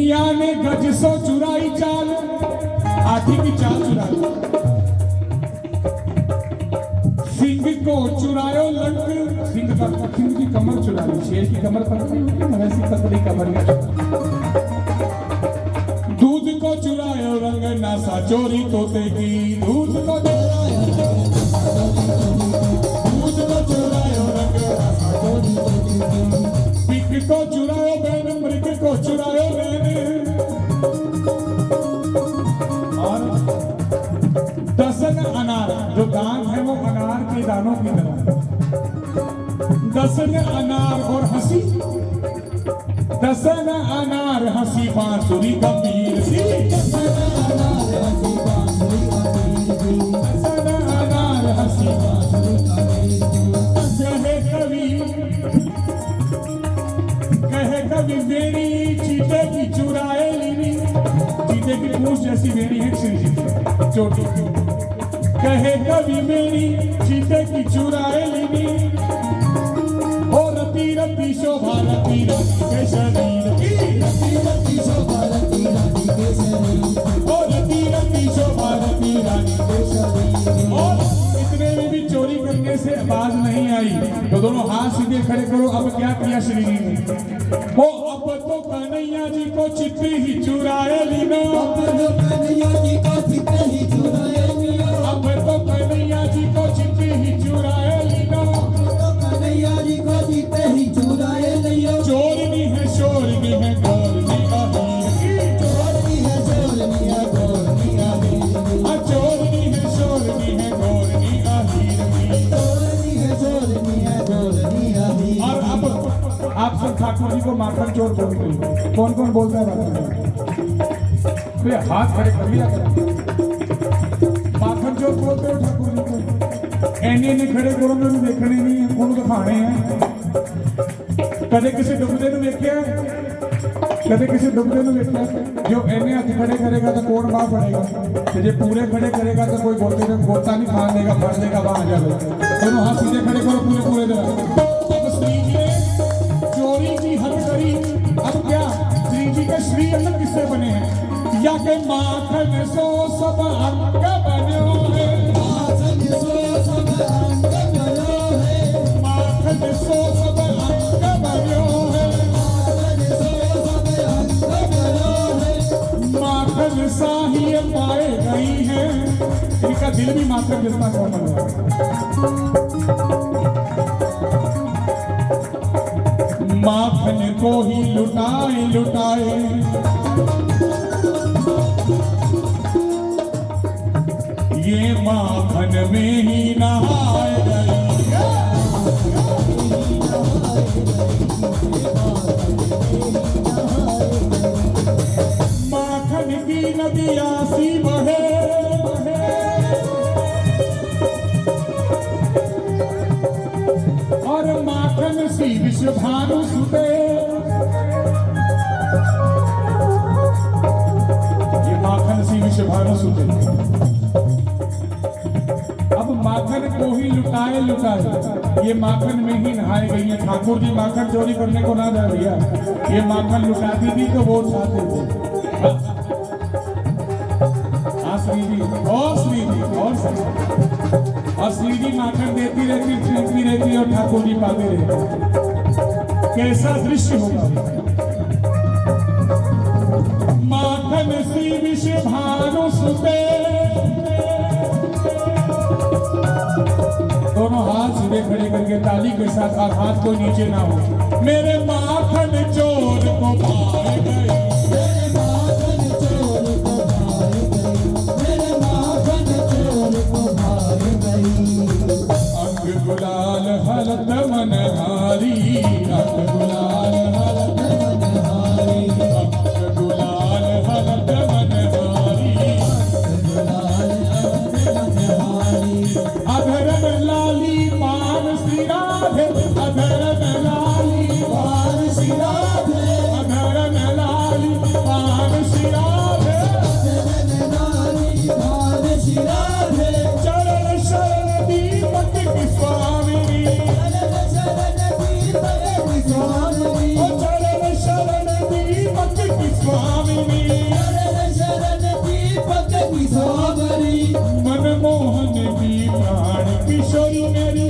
या ने गज सो चुराई चाल, हाथी की चाल चुराई, सिंह को चुरायो लंक, सिंह की कमर चुराई, शेर की कमर पकड़ी होती है, वैसी पकड़ी कमर में। दूध को चुरायो रंग नासा चोरी तोते की, दूध को चुरायो, दूध को चुरायो रंग नासा चोरी तोते की, पिक को चुरायो बैन, मृग को चुरायो बैन, दसन अनार, जो दांत है वो अनार के दानों की तरह, दसन अनार और हंसी, दसन अनार हंसी बांसुरी गंभीर सी, दसन अनार हंसी बांसुरी गंभीर सी, दसन अनार हंसी बांसुरी गंभीर सी। कहे कवि बेड़ी चीते की चुराए लीनी, चीते की पूंछ जैसी बेड़ी है श्री जी की चोटी, कहे कवि बेड़ी चीते की चुराए लीनी, ओ रति रति शोभा रति रानी के शरीर की, रति रति शोभा रति रानी के शरीर, ओ रति रति शोभा रति रानी के शरीर। और इतने में भी चोरी करने से आवाज नहीं आई, तो दोनों हाथ सीधे खड़े करो। अब क्या किया श्री जी ने, वो अब तो कन्हैया जी को चिट्ठी ही चुराए लीनो, अब तो कन्हैया जी को चिट्ठी ही चुराए लीनो, अब तो कन्हैया जी को चिट्ठी ही चुराए लीनो, कन्हैया जी को चिट्ठी ही चुराए लियो। चोरनी है शोरनी है गोरनी अहीर, चोरनी है शोरनी है गोरनी अहीर, चोरनी है शोरनी है गोरनी अहीर, चोरनी है शोरनी है गोरनी अहीर। और अब आप सब ठाकुर जी को माखन चोर बोलते हो, कौन कौन बोलता है माखन चोर? हाथ खड़े कर लिया कर, माखन चोर बोलते हो ठाकुर जी को। एने ने खड़े करो, मैंने देखने नहीं है, कौन तो खाने हैं। कदे किसी डुबदे ਨੂੰ ਵੇਖਿਆ, कदे किसी डुबदे ਨੂੰ ਵੇਖਿਆ? जो एने हाथ खड़े करेगा तो कौन बाह पड़ेगा, तो जो पूरे खड़े करेगा तो कोई गोते में गोता नहीं खा देगा, फड़ देगा, बाह जाएगा। दोनों हाथ सीधे खड़े करो पूरे पूरे दिन। अब श्री जी ने चोरी की हद करी, अब क्या श्री जी के श्री अंग किससे बने हैं? या के माखन सो सब अंग बने है, माखन सो सब अंग बने है, माखन सो सब अंग बने है, माखन सो सब अंग बने है, माखन सा ही पाए गई है। इनका दिल भी माखन जितना कोमल है। माखन को ही लुटाए लुटाए, ये माखन में ही नहाए गई, माखन की नदियाँ सी बहे, और माखन सी विश्व भानु सुते। ये माखन सी विश्व भानु सुते। अब माखन को ही लुटाए लुटाए, ये माखन में ही नहाए गई है। ठाकुर जी माखन चोरी करने को ना जा भैया, ये माखन लुटाती थी तो वो उठाते थे। श्री जी और श्री जी और श्री जी माखन देती रहती, खरीदती रहती और ठाकुर जी पाते रहते। कैसा दृश्य होगा? माखन सी विश्व भानु सुते, दोनों हाथ सीधे खड़े करके ताली के साथ, और हाथ को नीचे ना हो। मेरे माखन चोर को भाए गए, मेरे माखन चोर को भाए गई, मेरे माखन चोर को भाए गई। अंग गुलाल हलत मनहारी, अंग गुलाल हलत मनहारी, अंग गुलाल हलत मनहारी, अंग गुलाल हलत मनहारी। अधरन लाली पान श्री राधे, अधरन लाली पान श्री राधे, अधरन लाली पान श्री राधे, अधरन लाली पान श्री राधे। चरण शरण दीपक की स्वामिनी, चरण शरण दीपक की स्वामिनी, चरण शरण दीपक की स्वामिनी, चरण शरण दीपक की स्वामिनी। मनमोहन की प्राण किशोरी मेरी,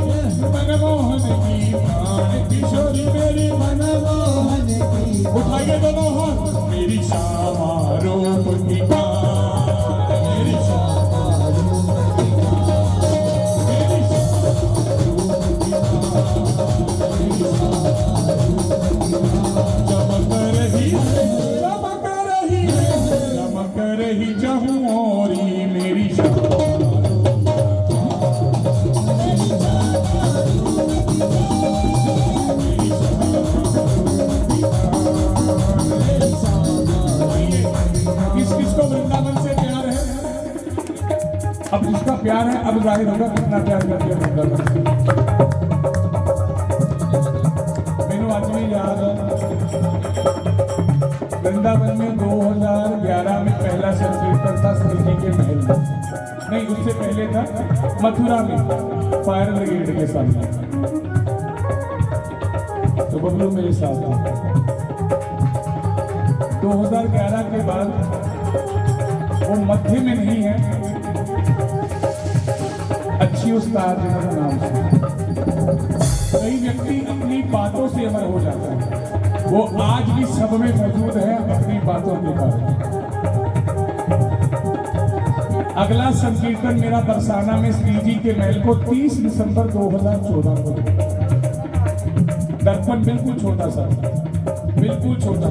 मनमोहन की प्राण किशोरी मेरी, मनमोहन की। उठाइए दोनों हाथ। मेरी श्यामा रूप की कान, मेरी श्यामा रूप की कान, मेरी श्यामा रूप की कान, मेरी श्यामा रूप की कान। चमक रही चमक रही चमक रही जहूं औरी, मेरी श्यामा अब जिसका प्यार है अब जाहिर होगा कितना प्यार करते हैं वृंदावन से। मैंने आज भी याद है वृंदावन में 2011 में पहला संकीर्तन था श्री जी के महल में, नहीं उससे पहले था मथुरा में फायर ब्रिगेड के सामने। तो बबलू मेरे साथ था। 2011 के बाद वो मध्य में नहीं है, अच्छी उस्ताद जिनका नाम से कई व्यक्ति अपनी बातों से अमर हो जाता है, वो आज भी सब में मौजूद है अपनी बातों के कारण। अगला संकीर्तन मेरा बरसाना में श्री जी के महल को 30 दिसंबर 2014 को, दर्पण बिल्कुल छोटा सा, बिल्कुल छोटा,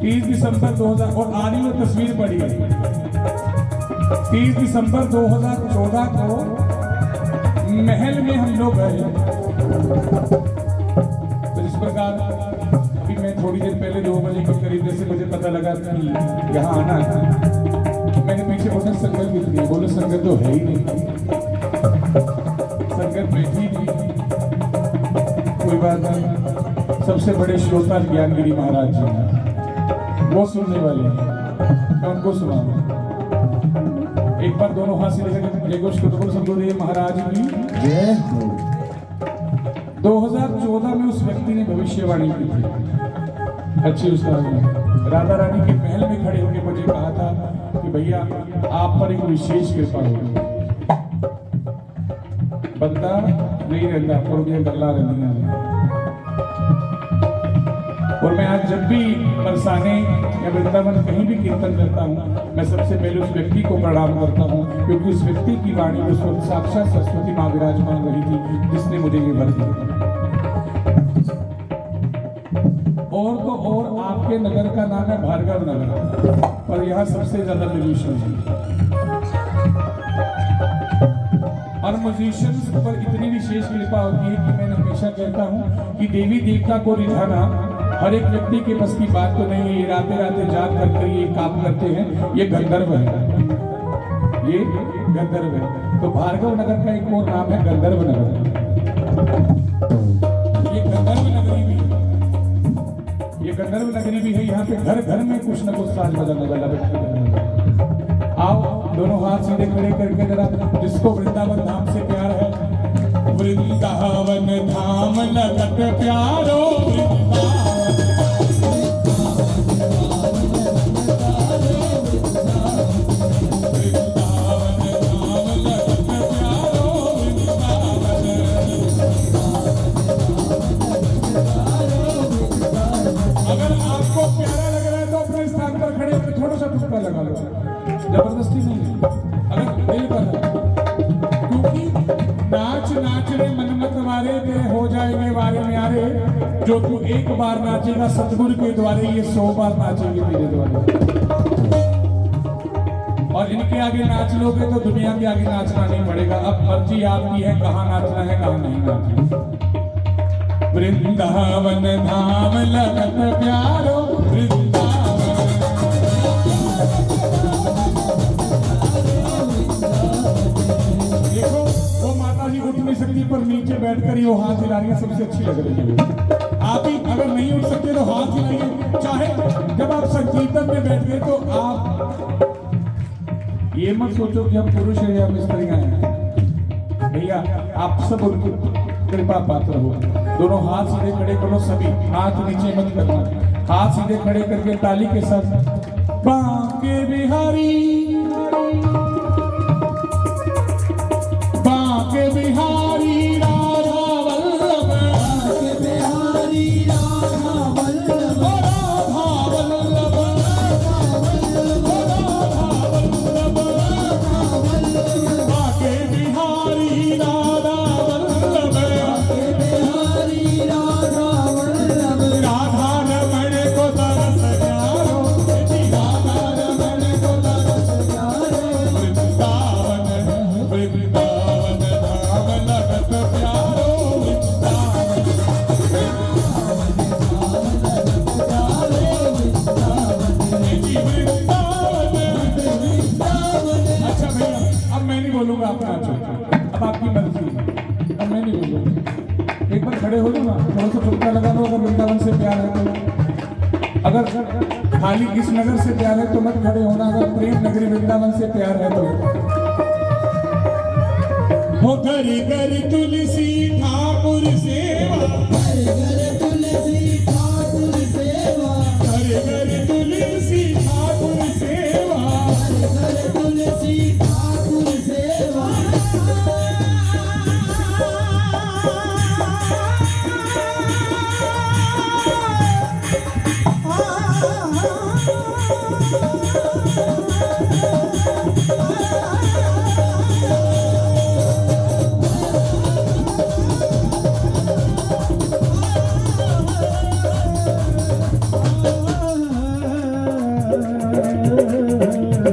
30 दिसंबर 2000 और आधी वो तस्वीर पड़ी है। 30 दिसंबर 2014 को महल में हम लोग गए। तो इस प्रकार अभी मैं थोड़ी देर पहले 2 बजे के करीब जैसे मुझे पता लगा कि यहाँ आना है, मैंने पीछे बोला संगत कितनी है, बोले संगत तो है ही नहीं, संगत बैठी थी। कोई बात नहीं, सबसे बड़े श्रोता ज्ञानगिरी महाराज जी हैं, वो सुनने वाले हैं, मैं उनको सुनाऊंगा। एक बार दोनों हाथ सीधे करके जय घोष करो, संतोषदेव महाराज की जय हो। 2014 में उस व्यक्ति ने भविष्यवाणी की थी, अच्छी उस्ताद ने राधा रानी के महल में खड़े होकर मुझे कहा था कि भैया आप पर एक विशेष कृपा होगी, बंदा नहीं रहता और गल्ला रहती। और मैं आज जब भी बरसाने या वृंदावन कहीं भी कीर्तन करता हूँ, मैं सबसे पहले उस व्यक्ति को प्रणाम करता हूँ, क्योंकि उस व्यक्ति की वाणी में साक्षात सरस्वती माँ विराजमान रही थी, जिसने मुझे ये वर दिया। और तो और आपके नगर का नाम है भार्गव नगर, और यहाँ सबसे ज्यादा म्यूजिशियन है, और म्यूजिशियंस पर इतनी विशेष कृपा होती है कि मैं हमेशा कहता हूँ कि देवी देवता को रिझाना हर एक व्यक्ति के बस की बात तो नहीं है। ये राते राते जाग करके ये काम करते हैं, ये गंधर्व है, ये गंधर्व है। तो भार्गव नगर का एक और नाम है गंधर्व नगर, ये गंधर्व नगरी भी है, ये गंधर्व नगरी भी है। यहाँ पे घर घर में कुछ न कुछ साज बजाने वाला व्यक्ति। आओ दोनों हाथ सीधे खड़े करके जरा, जिसको वृंदावन धाम से प्यार है, वृंदावन धाम लगत प्यारो, लगा लो, जबरदस्ती नहीं है, अगर दिल कर, क्योंकि नाच नाच रे मन्नत वारे तेरे हो जाएंगे वारे न्यारे, जो तू एक बार नाचेगा सतगुरु के द्वारे, ये 100 बार नाचेंगे तेरे द्वारे। और इनके आगे नाच लोगे तो दुनिया के आगे नाचना नहीं पड़ेगा। अब मर्जी आपकी है कहाँ नाचना है कहाँ नहीं नाचना। वृंदावन धाम लगत प्यारो, सकती पर नीचे बैठकर ये हाथ हिला रही है, सबसे अच्छी लग रही है। आप ही अगर नहीं उठ सकते तो हाथ हिलाइए, चाहे जब आप संकीर्तन में बैठ गए तो आप ये मत सोचो कि हम पुरुष हैं या हम स्त्रियां हैं। भैया आप सब उनकी कृपा पात्र हो। दोनों हाथ सीधे खड़े करो, सभी हाथ नीचे मत करना, हाथ सीधे खड़े करके ताली के साथ बांके बिहारी, बांके बिहारी राधा वल्लभ, बांके बिहारी राधा वल्लभ, राधा वल्लभ, राधा वल्लभ, बांके बिहारी राधा वल्लभ, बांके बिहारी राधा वल्लभ, राधा रमण को तरस प्यारो, राधा रमण को तरस बोलूंगा आप नाचो, अब आपकी मर्जी है, अब मैं नहीं बोलूंगा। एक बार खड़े हो जाओ ना, थोड़ा सा ठुमका लगा लो। अगर वृंदावन से प्यार है तो, अगर खाली इस नगर से प्यार है तो मत खड़े होना, अगर प्रेम नगरी वृंदावन से प्यार है तो। हो घर घर तुलसी ठाकुर सेवा, घर तुलसी ठाकुर सेवा, घर घर तुलसी ठाकुर सेवा, घर तुलसी ठाकुर सेवा।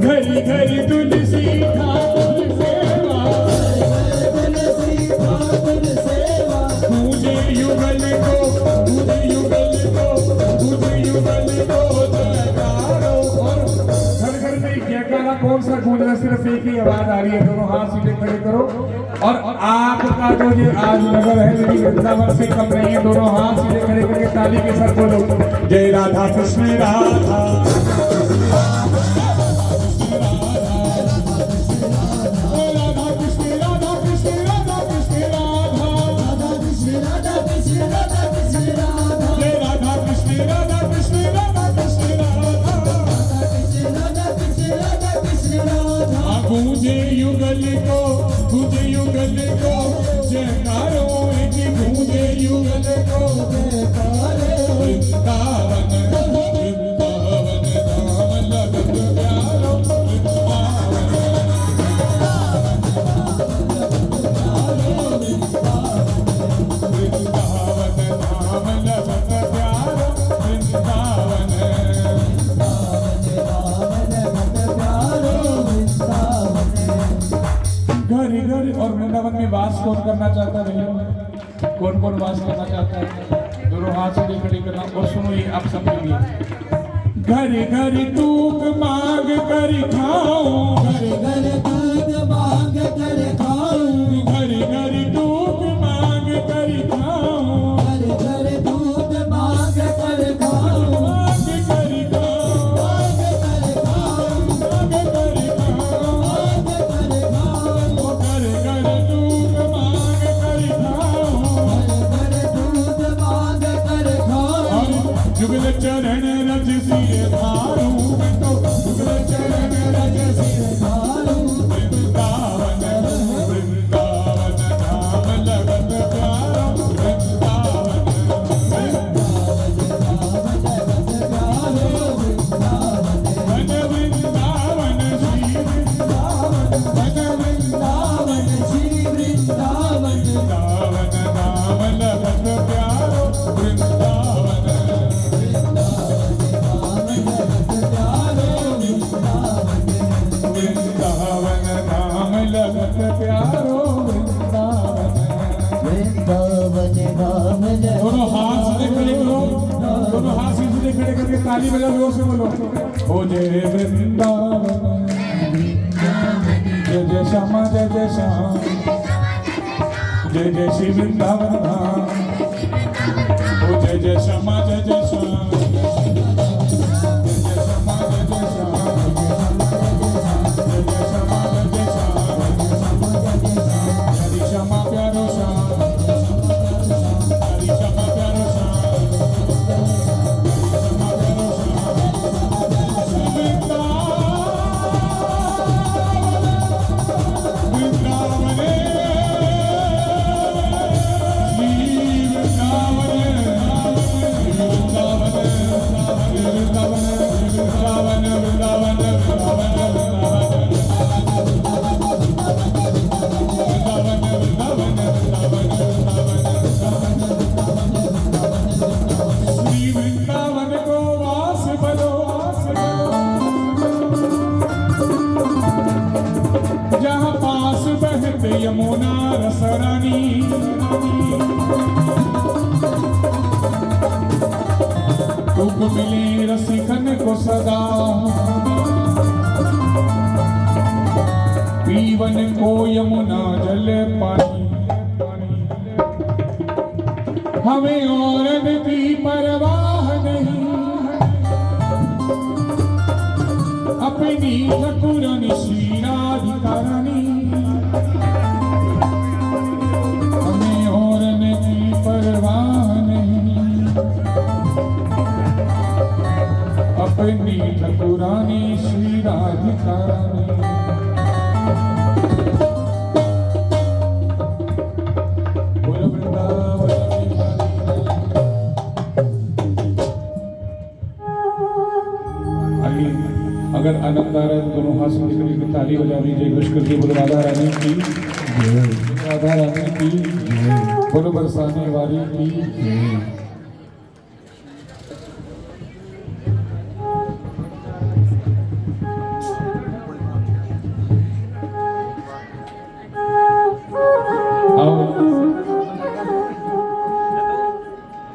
घरी घरी तुलसी ठाकुर सेवा, तुलसी ठाकुर सेवा, मुझे युगल को, मुझे युगल को, मुझे युगल को जयकारो। और घर घर में जयकारा कौन सा गूंज रहा है? सिर्फ एक ही आवाज आ रही है। दोनों हाथ सीधे खड़े करो। और आपका जो ये आज नगर है मेरी वृंदावन से कम नहीं है। दोनों हाथ सीधे खड़े करके ताली के साथ बोलो, जय राधा कृष्ण राधा। मुझे युगल को, मुझे युगल को जयकारो, मुझे युगल को जयकारो। वृंदावन वृंदावन धाम लगत प्यारो, वृंदावन धाम लगत प्यारो, वृंदावन। घर घर और वृंदावन में वास कौन करना चाहता है भैया? कौन कौन वास करना चाहता है? दोनों हाथ से खड़ी करना। और सुनो ये आप समझिए, घर घर दूध मांग कर खाऊं, घर घर दूध मांग कर खाऊं, घर घर दूध मांग कर खाऊं, घर घर दूध मांग कर खाऊं, मांग कर खाऊं, मांग कर खाऊं, मांग कर खाऊं, मांग कर खाऊं, घर घर दूध मांग कर खाऊं। घर घर दूध मांग कर खाऊं। जुगल चरण रज सिर धारूं, तो जुगल चरण रज सिर खाऊं। वृंदावन वृंदावन धाम लगत प्यारो, वृंदावन मन वृंदावन श्री वृंदावन, मन वृंदावन श्री वृंदावन, वृंदावन धाम लगत प्यारो, वृंदावन। वृंदावन धाम लगत प्यारो, वृंदावन। वृंदावन धाम दोनों हाथ सीधे खड़े करो, दोनों हाथ सीधे खड़े करके ताली बजाओ, जोर से बोलो, ओ जय वृंदावन, जय जय श्यामा, जय जय श्याम, जय जय श्री वृंदावन धाम। ओ जय जय श्यामा, जय जय श्याम, जय जय श्यामा, जय जय श्याम, जय जय श्यामा, जय जय श्याम, हरि श्यामा प्यारो श्याम, हरि श्यामा प्यारो श्याम, हरि श्यामा प्यारो श्याम। वृंदावन श्री वृंदावन को वास बलो, जहाँ पास बहते यमुना रसरानी, तुम मिले रसिकन को सदा, पीव जीवन को यमुना जल पानी, हमें औरत की परवाह नहीं, अपनी ठाकुरानी श्री राधिका रानी, हमें औरत की परवाह नहीं, अपनी ठाकुरानी श्री राधिका रानी। बोलो वृंदावन आइए, अगर आनंद आ रहा है तो दोनों हाथ से निकल के ताली बजा दीजिए, खुश करके बोलो राधा रानी की, राधा रानी की, बोलो बरसाने वाली की।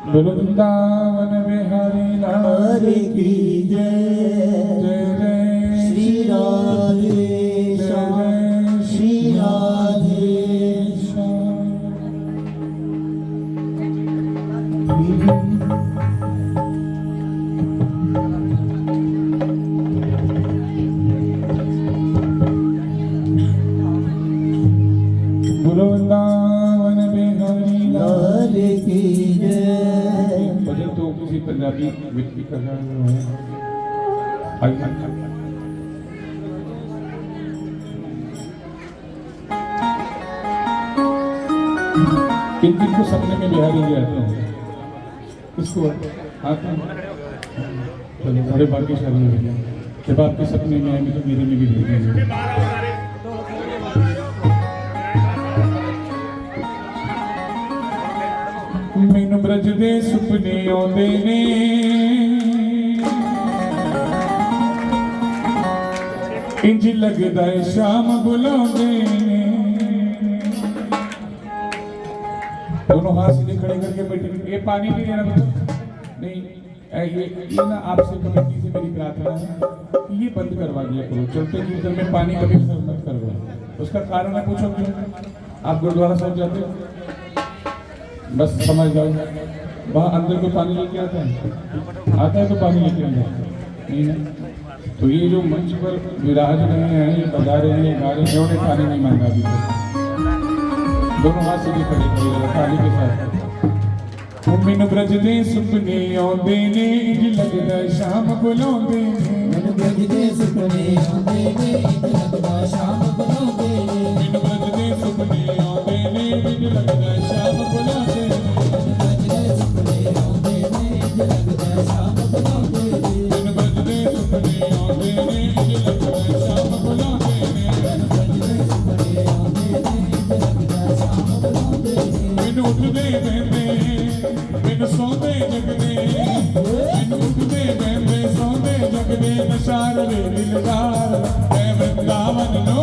बोलो वृंदावन बिहारी लाल की जय, जय जय श्री राधे जय श्री राधे बोलो वृंदावन बिहारी लाल की जय। भजन तो किसी पंजाबी व्यक्ति का गाना है। आइए किन किन को सपने में बिहारी जी आते हैं? किसको आते हैं? चलो बड़े भाग्यशाली हो गए, जब आपके सपने में आएंगे तो मेरे में भी भेजेंगे। मैनू ब्रज दे सुपने आउंदे ने, इंज लगदा है शाम बुलाउंदे ने। दोनों हाथ सीधे खड़े करके बैठे, ये पानी नहीं लेना मतलब नहीं, ये ना आपसे कमेटी से मेरी प्रार्थना है कि ये बंद करवा दिया करो, चलते कीर्तन में पानी कभी मत करवाओ। उसका कारण है, पूछो क्यों? आप गुरुद्वारा साहब जाते हो, बस समझ जाओ, वहाँ अंदर को पानी लेके आता है तो पानी लेके आ जाता है, नहीं ना? तो ये जो मंच पर विराज रहे हैं, ये बजा रहे हैं, ये गा रहे हैं, उन्हें पानी नहीं मांगा अभी तक। दोनों हाथ से खड़े करिएगा ताली के साथ। मैनू ब्रज दे सुपने आउंदे ने, इंज लगदा शाम बुलाउंदे ने। मैनू ब्रज दे सुपने आउंदे ने, इंज लगदा शाम बुलाउंदे ने। मैनू ब्रज दे सुपने आउंदे ने, इंज लगदा शाम बुलाउंदे ने। मैनू ब्रज दे सुपने आउंदे ने, इंज लगदा शाम बुलाउंदे ने। मैनू उठदे बहंदे, मैनू सौंदे जगदे, मैनू उठदे बहंदे सौंदे जगदे, नशार वे दिलदार, मैं वृंदावन नो